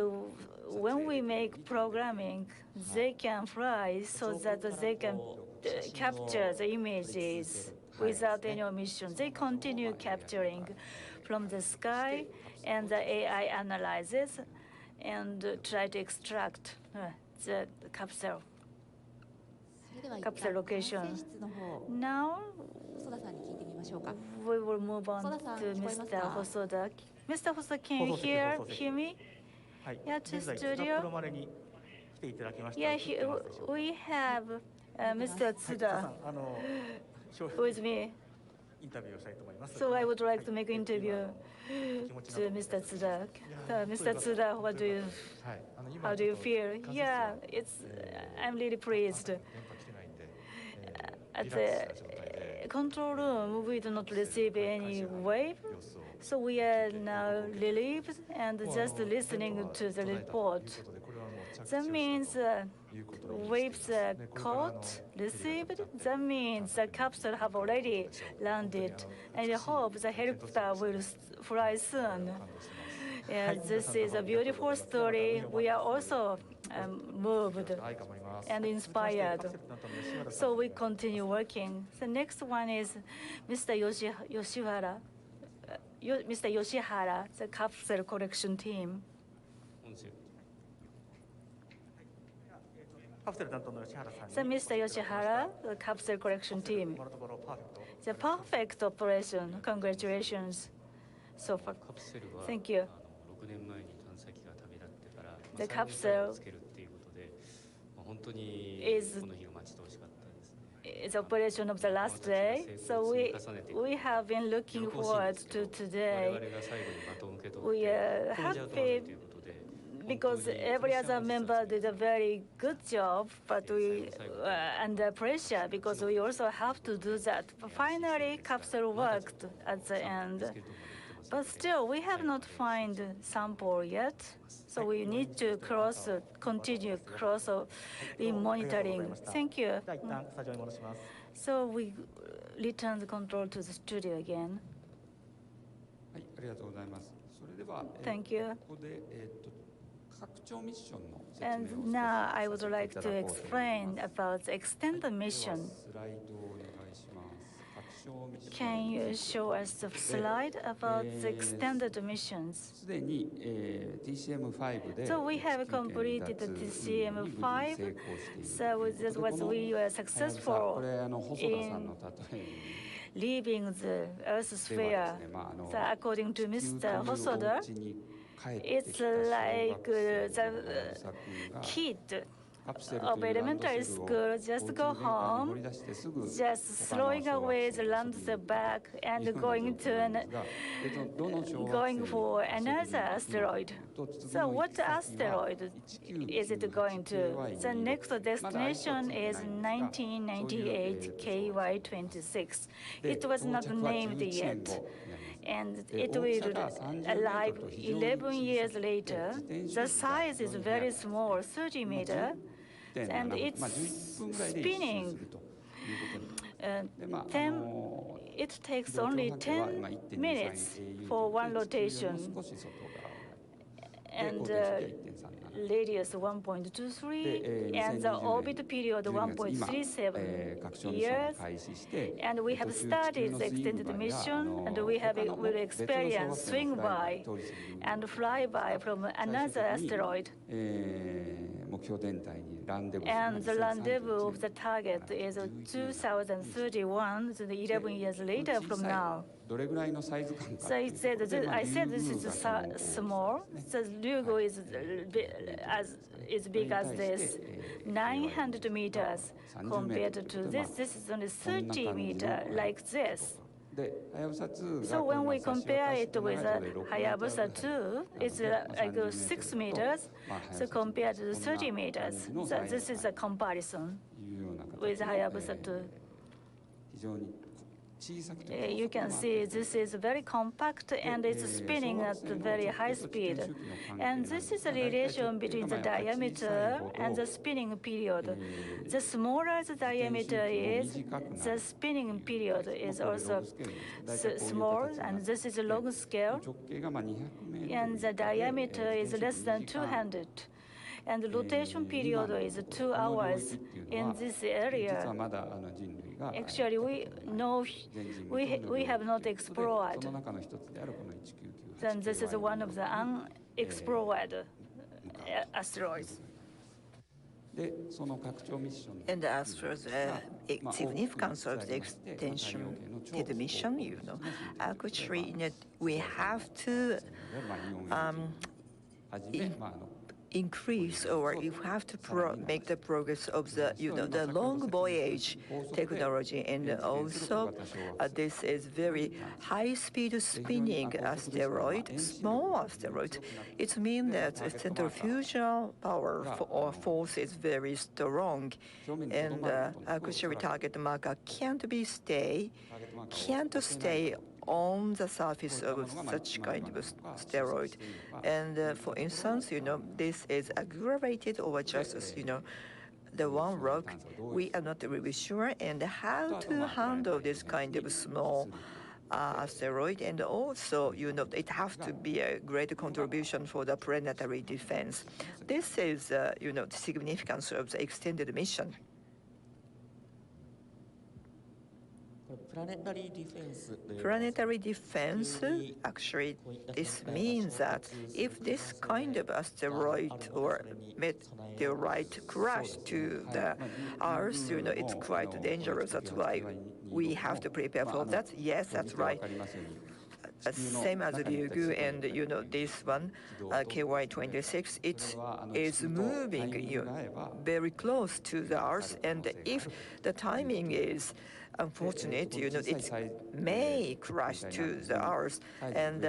when we make programming, they can fly so that they can capture the images without any omission. They continue capturing from the sky, and the AI analyzes and try to extract the capsule location. Now we will move on to Mr. Hosoda. Mr. Hosoda, can you hear me? Yeah, to studio. Yeah, we have Mr. Tsuda with me. So I would like to make an interview to Mr. Tsuda. Mr. Tsuda, how do you feel? Yeah, I'm really pleased. At the control room, we do not receive any wave, so we are now relieved and just listening to the report. That means waves are caught, received. That means the capsule have already landed, and I hope the helicopter will fly soon. Yeah, this is a beautiful story. We are also moved and inspired. So we continue working. The next one is Mr. Yoshihara, the capsule collection team. So Mr. Yoshihara, the capsule collection team. The perfect operation. Congratulations. So far. Thank you. The capsule is operation of the last day. So we have been looking forward to today. We are happy because every other member did a very good job, but we are under pressure because we also have to do that. But finally, capsule worked at the end. But still, we have not found sample yet, so we need to continue monitoring. Thank you. So we return the control to the studio again. Thank you. And now I would like to explain about the extended mission. Can you show us the slide about the extended missions? So we have completed the TCM-5. So that was we were successful in leaving the Earth sphere. So according to Mr. Hosoda, it's like the kid of elementary school just go home, just throwing away the land bag and going for another asteroid. So what asteroid is it going to? The next destination is 1998 KY26. It was not named yet. And it will arrive 11 years later. The size is very small, 30 meters, and it's spinning. It takes only 10 minutes for one rotation. And radius 1.23, and the orbit period 1.37 years. And we have started the extended mission, and we will experience swing by and fly by from another asteroid. And the rendezvous of the target is 2031, so 11 years later from now. So I said this is small. The Ryugu is as big as this, 900 meters. Compared to this, this is only 30 meters, like this. So when we compare it with Hayabusa2, it's like 6 meters. So compared to 30 meters, so this is a comparison with Hayabusa2. You can see this is very compact and it's spinning at a very high speed. And this is the relation between the diameter and the spinning period. The smaller the diameter is, the spinning period is also small, and this is a long scale. And the diameter is less than 200. And the rotation period is 2 hours in this area. Actually, we have not explored. Then this is one of the unexplored asteroids. And as for the significance of the extension to the mission, actually, we have to increase, or you have to make the progress of the the long voyage technology, and also this is very high speed spinning asteroid, small asteroid. It means that the centrifugal power or force is very strong, and actually target marker can't stay on the surface of such kind of asteroid. And for instance, this is aggravated or just, the one rock, we are not really sure, and how to handle this kind of small asteroid, and also, it has to be a great contribution for the planetary defense. This is, the significance of the extended mission. Planetary defense, actually, this means that if this kind of asteroid or meteorite crash to the Earth, it's quite dangerous. That's why we have to prepare for that. Yes, that's right. Same as Ryugu and this one, KY-26, it is moving very close to the Earth, and if the timing is unfortunate, it may crash to the Earth. And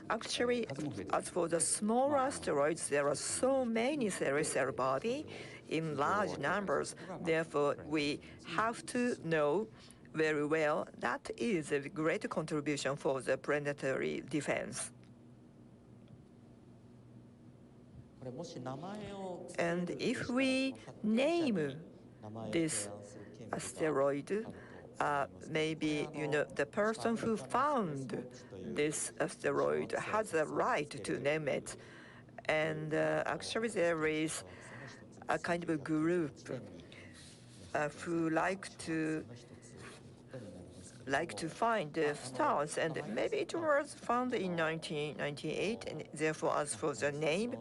actually, as for the small asteroids, there are so many celestial bodies in large numbers. Therefore, we have to know very well that is a great contribution for the planetary defense. And if we name this asteroid, maybe the person who found this asteroid has a right to name it. And actually, there is a kind of a group who like to find the stars, and maybe it was found in 1998, and therefore, as for the name,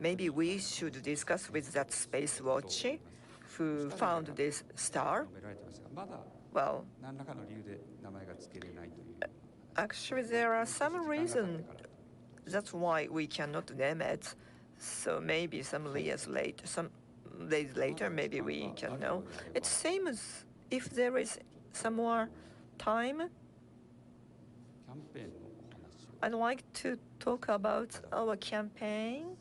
maybe we should discuss with that space watch who found this star. Well, actually, there are some reasons. That's why we cannot name it. So maybe some days later, maybe we can know. It seems if there is some more time, I'd like to talk about our campaign.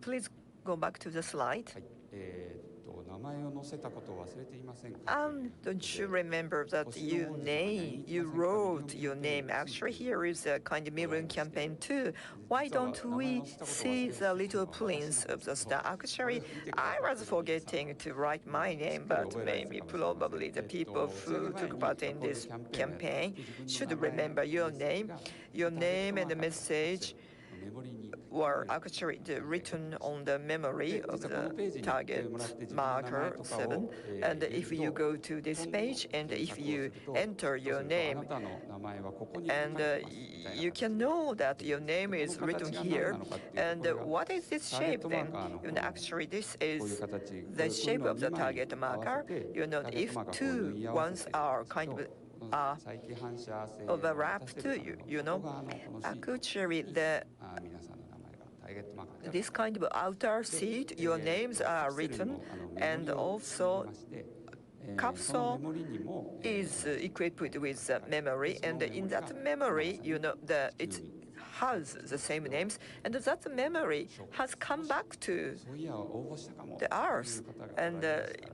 Please go back to the slide. Don't you remember that you wrote your name? Actually, here is a kind of mirroring campaign too. Why don't we see the little prince of the star? Actually, I was forgetting to write my name, but probably the people who took part in this campaign should remember your name and the message were actually written on the memory of the target marker 7. And if you go to this page and if you enter your name, and you can know that your name is written here. And what is this shape then? Actually, this is the shape of the target marker. If two ones are kind of overlapped, actually this kind of outer seat, your names are written, and also capsule is equipped with memory, and in that memory, it has the same names, and that memory has come back to the Earth. And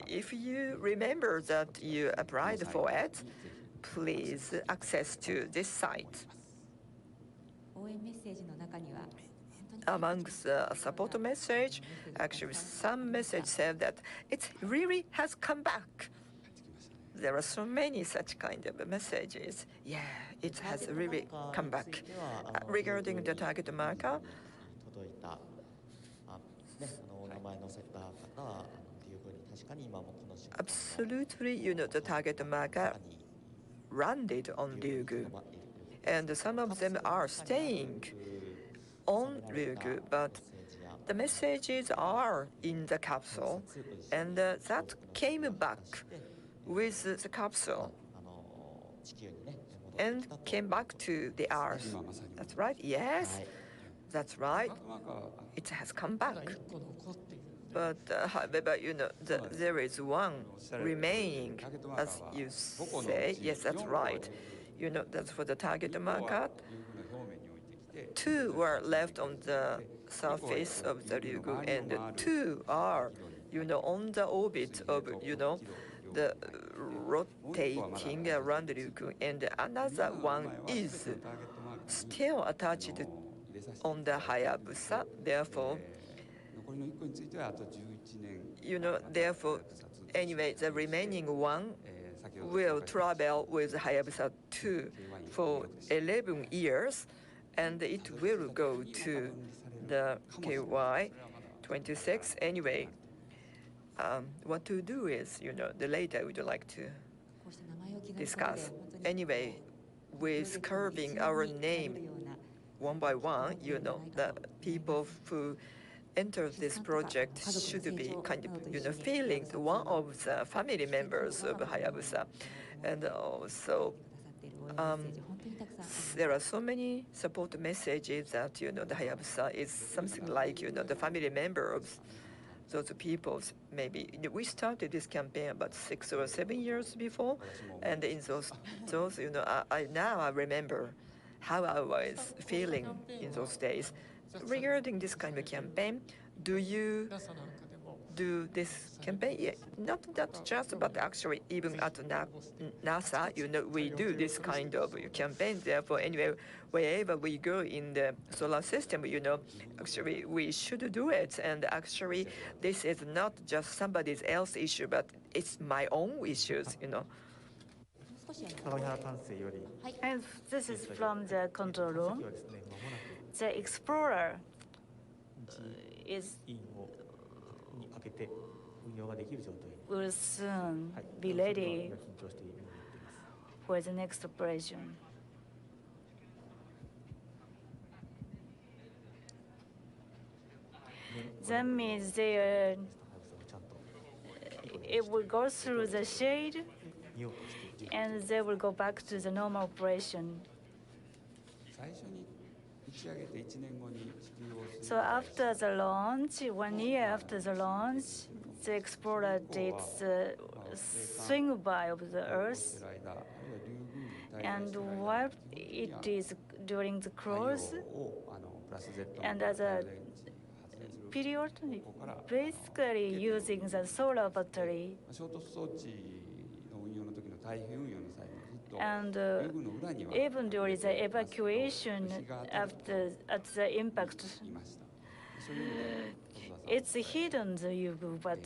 if you remember that you applied for it, please access to this site. Amongst the support message, actually some message said that it really has come back. There are so many such kind of messages. Yeah, it has really come back. Regarding the target marker, absolutely, the target marker landed on Ryugu, and some of them are staying on Ryugu, but the messages are in the capsule, and that came back with the capsule and came back to the Earth. That's right? Yes, that's right. It has come back. But however, there is one remaining, as you say. Yes, that's right. That's for the target marker. Two were left on the surface of the Ryugu, and two are, on the orbit of, the rotating around Ryugu, and another one is still attached on the Hayabusa. Therefore, Anyway, the remaining one 先ほど will 紹介しました travel with Hayabusa 2 for 11 years, and it will go to the KY26. Anyway, what to do is, the later we'd like to discuss. Anyway, with curving our name one by one, the people who enter this project should be kind of, feeling one of the family members of Hayabusa. And also, there are so many support messages that, the Hayabusa is something like, the family member of those peoples. Maybe we started this campaign about 6 or 7 years before, and in those now I remember how I was feeling in those days. Regarding this kind of campaign, do you do this campaign? Yeah, not just, but actually even at NASA, we do this kind of campaign. Therefore, anyway, wherever we go in the solar system, actually we should do it. And actually, this is not just somebody else's issue, but it's my own issues. And this is from the control room. The Explorer will soon be ready for the next operation. That means it will go through the shade, and they will go back to the normal operation. 最初に打ち上げて1年後に地球を So after the launch, 1 year after the launch, the Explorer did the swing by of the Earth, and while it is during the cruise, and as a period, basically using the solar battery. 衝突装置の運用の時の太平運用の際にずっと And 竜宮の裏には even during the evacuation at the impact, いました。そういう意味で細田さん it's hidden the Yugu, but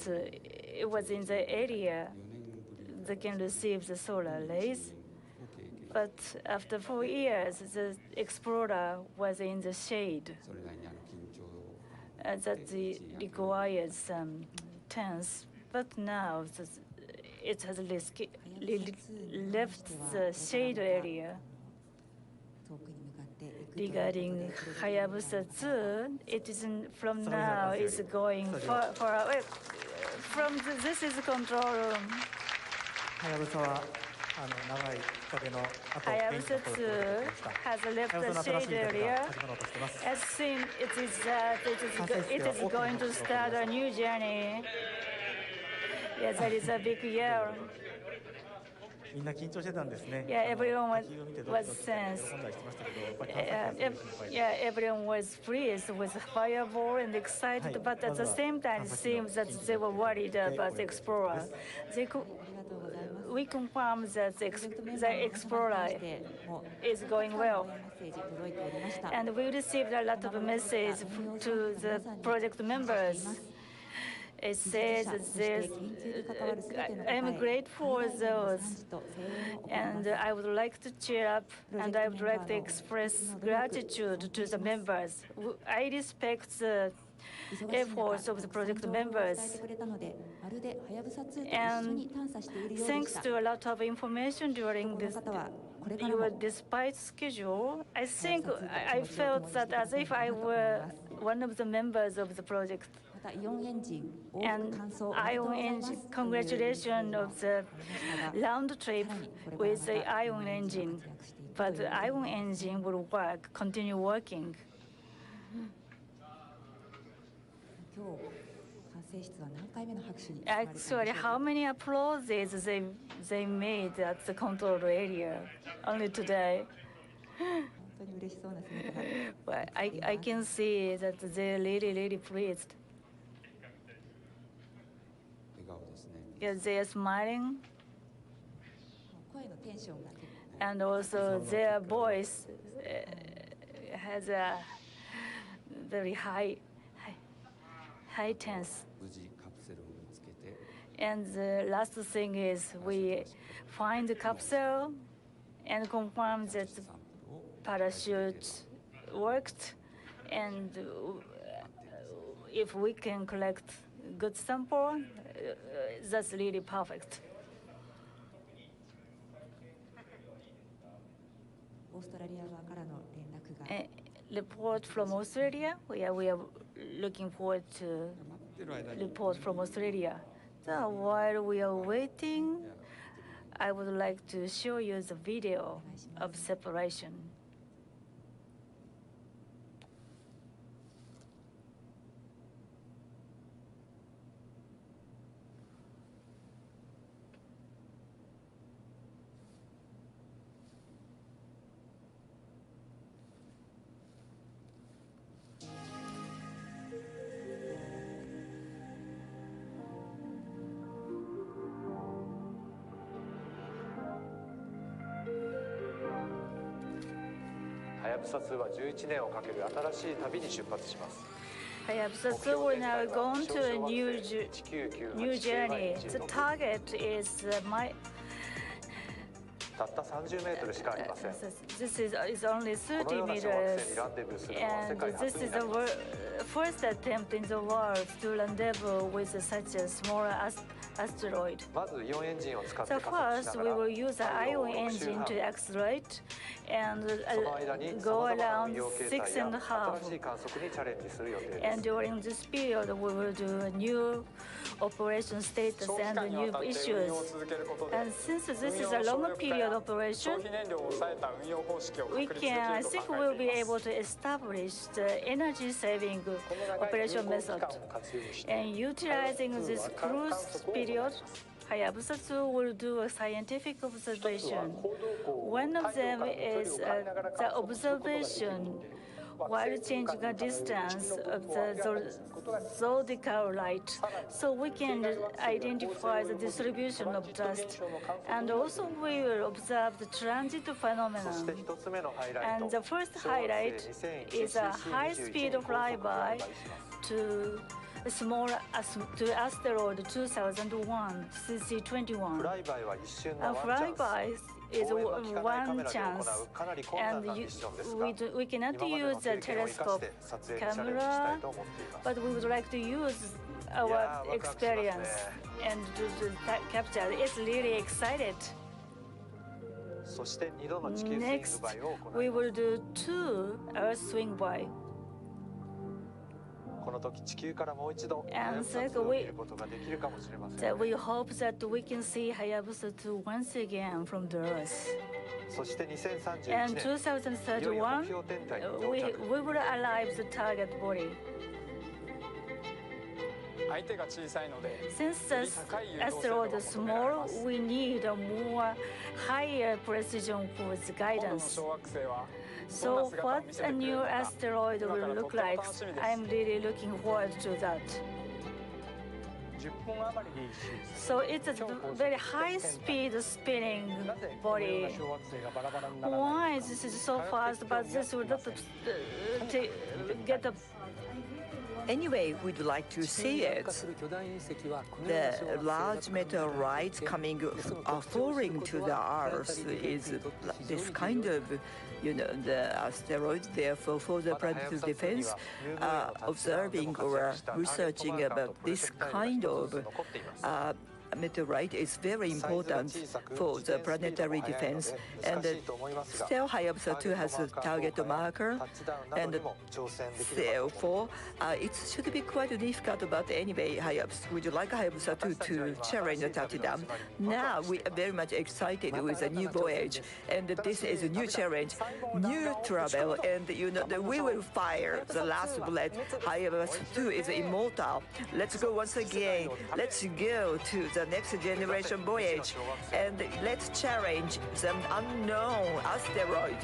it was in the area 4年ぶり that can receive the solar rays. を経験 But after 4 years, the Explorer was in the shade それなりに緊張 that required some tense. But now it has left the shade area. Regarding Hayabusa2, it is from now is going far away. This is the control room. Hayabusa2 has left the shade area. As seen, it is going to start a new journey. Yes, that is a big year. Yeah, everyone was tense. Everyone was pleased with Fireball and excited, but at the same time, it seems that they were worried about the Explorer. We confirm that the Explorer is going well. And we received a lot of messages to the project members. It says I'm grateful for those, and I would like to cheer up, and I would like to express gratitude to the members. I respect the efforts of the project members, and thanks to a lot of information during your despite schedule, I think I felt that as if I were one of the members of the project. And Ion engine, congratulations of the round trip with the Ion engine. But the Ion engine will continue working. Actually, how many applauses they made at the control area only today? But I can see that they're really, really pleased. 笑顔ですね。 Yes, they are smiling. And also their voice has a very high tense. 無事カプセルを見つけて And the last thing is we find the capsule and confirm that the parachute worked. And if we can collect good sample, that's really perfect. A report from Australia. We are looking forward to report from Australia. So while we are waiting, I would like to show you the video of separation. Hayabusa2 は11年をかける新しい旅に出発します。Hayabusa2 will now go on to a new journey. The target is This is only 30 meters, and this is the first attempt in the world to rendezvous with such a small asteroid. So first, we will use an ion engine to accelerate and go around 6.5. And during this period, we will do a new operation status and new issues. And since this is a long period operation, I think we'll be able to establish the energy-saving operation method. And utilizing this cruise period, Hayabusa2 will do a scientific observation. One of them is the observation while changing the distance of the zodiacal light, so we can identify the distribution of dust. And also we will observe the transit phenomenon. And the first highlight is a high-speed flyby to asteroid 2001, CC21. A flyby is one chance, and we cannot use the telescope camera, but we would like to use our experience and to capture. It's really excited. Next, we will do 2 Earth swing by. And second, we hope that we can see Hayabusa2 once again from the Earth. And 2031, we will arrive the target body. Since the asteroid is small, we need a more higher precision for its guidance. So what a new asteroid will look like, I'm really looking forward to that. So it's a very high-speed spinning body. Why this is so fast, but this will not get a... Anyway, we'd like to see it. The large meteorites falling to the Earth is this kind of, the asteroid. Therefore, for the predator defense, observing or researching about this kind of meteorite is very important for the planetary defense. And still, Hayabusa2 has a target marker, and therefore, it should be quite difficult. But anyway, would you like Hayabusa2 to challenge the touchdown? Now we are very much excited with a new voyage, and this is a new challenge, new travel, and we will fire the last bullet. Hayabusa2 is immortal. Let's go once again. Let's go to the next generation voyage, and let's challenge the unknown asteroid.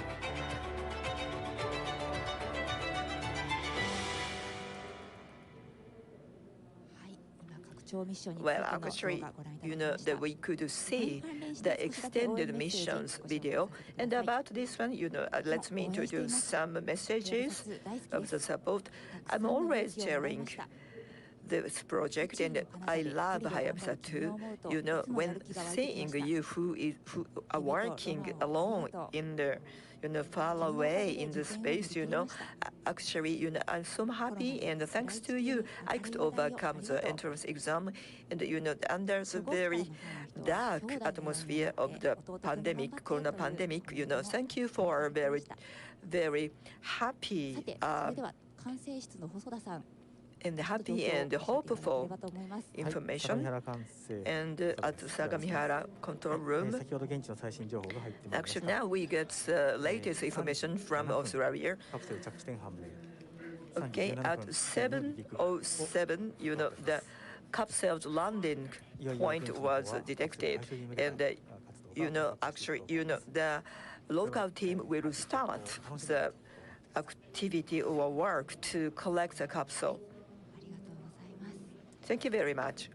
Well, actually, that we could see the extended missions video. And about this one, let me introduce some messages of the support. I'm always sharing this project, and I love Hayabusa2. You know, when seeing you who are working alone in the, far away in the space, actually, I'm so happy, and thanks to you, I could overcome the entrance exam, and under the very dark atmosphere of the pandemic, corona pandemic, thank you for a very, very happy and hopeful information. And at the Sagamihara control room, actually now we get latest information from Australia. Okay, at 7:07, the capsule's landing point was detected, and actually, the local team will start the activity or work to collect the capsule. Thank you very much.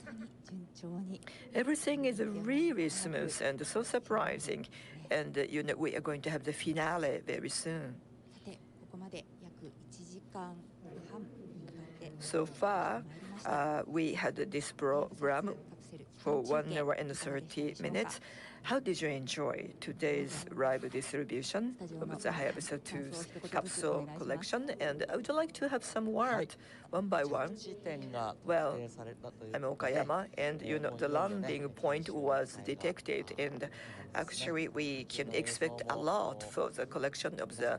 Everything is really smooth and so surprising, and we are going to have the finale very soon. So far, we had this program for 1 hour and 30 minutes. How did you enjoy today's live distribution of the Hayabusa2's capsule collection? And I would like to have some word one by one. Well, I'm Okayama, and the landing point was detected, and actually we can expect a lot for the collection of the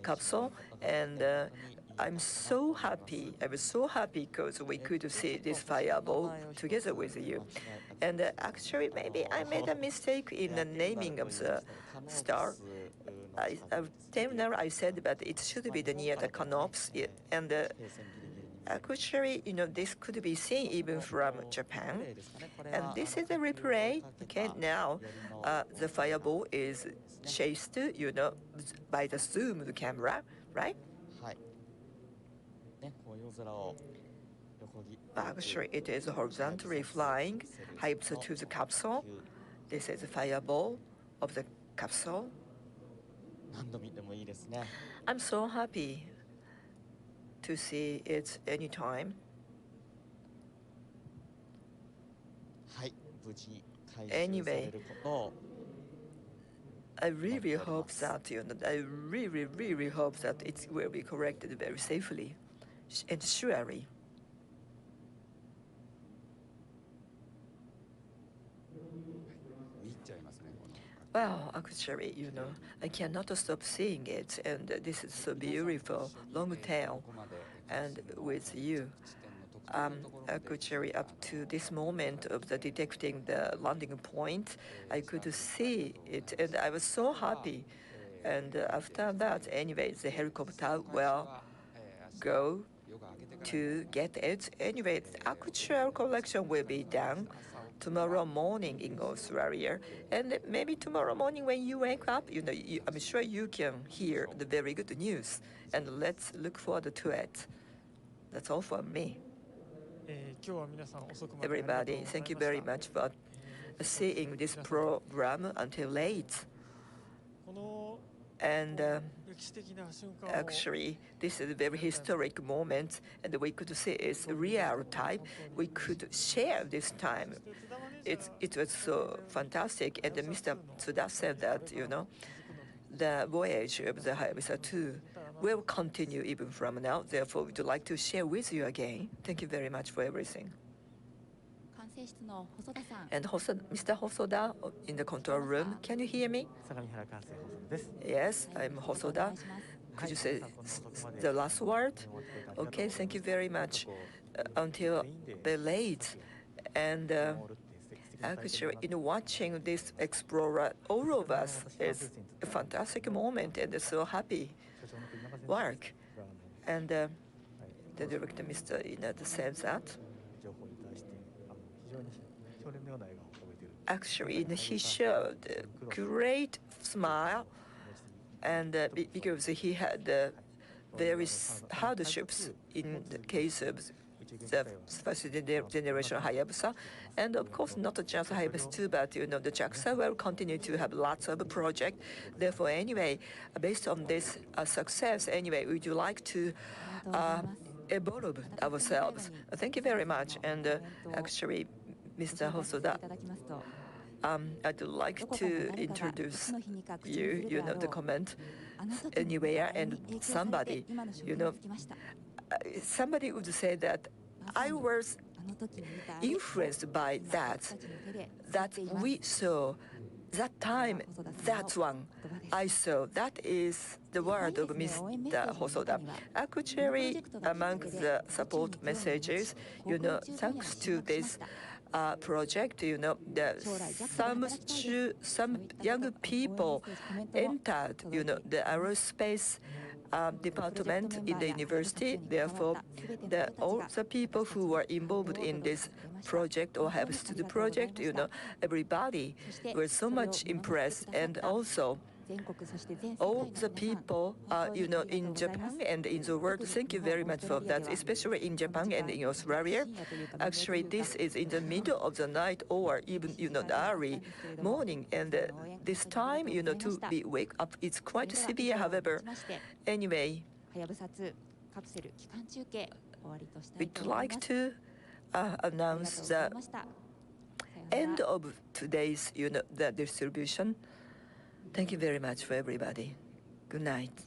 capsule, and I'm so happy. I was so happy because we could see this fireball together with you. And actually, maybe I made a mistake in the naming of the star. I said that it should be near the canopus, and actually, this could be seen even from Japan. And this is a replay. Okay, now the fireball is chased, by the zoomed camera, right? Actually, it is horizontally flying Hayabusa2's capsule. This is the fireball of the capsule. I'm so happy to see it anytime. Anyway, I really hope that, I really, really hope that it will be corrected very safely and surely. Well, actually, I cannot stop seeing it, and this is so beautiful, long tail, and with you. Actually, up to this moment of the detecting the landing point, I could see it, and I was so happy. And after that, anyway, the helicopter will go to get it. Anyway, the actual collection will be done tomorrow morning in Australia, and maybe tomorrow morning when you wake up, I'm sure you can hear the very good news, and let's look forward to it. That's all from me. Everybody, thank you very much for seeing this program until late. And actually, this is a very historic moment, and we could see it's real time. We could share this time. It was so fantastic, and Mr. Tsuda said that, the voyage of the Hayabusa2 will continue even from now. Therefore, we'd like to share with you again. Thank you very much for everything. And Mr. Hosoda in the control room, can you hear me? Yes, I'm Hosoda. Could you say the last word? Okay, thank you very much. Until the late, and actually, watching this explorer, all of us, is a fantastic moment and so happy work. And the director, Mr. Inada, says that. Actually, he showed a great smile, and because he had various hardships in the case of the first generation Hayabusa, and of course not just Hayabusa2, but the JAXA will continue to have lots of projects. Therefore, anyway, based on this success, anyway, would you like to evolve ourselves. Thank you very much. And actually, Mr. Hosoda, I'd like to introduce you, the comment anywhere, and somebody, somebody would say that I was influenced by that we saw that time, that one I saw. That is the word of Mr. Hosoda. Actually, among the support messages, thanks to this project, some young people entered, the aerospace department in the university. Therefore, all the people who were involved in this project or have to the project, everybody was so much impressed. And also, all the people, in Japan and in the world, thank you very much for that, especially in Japan and in Australia. Actually, this is in the middle of the night or even, early morning. And this time, to be wake up, it's quite severe, however. Anyway, we'd like to announce the end of today's, the distribution. Thank you very much for everybody. Good night.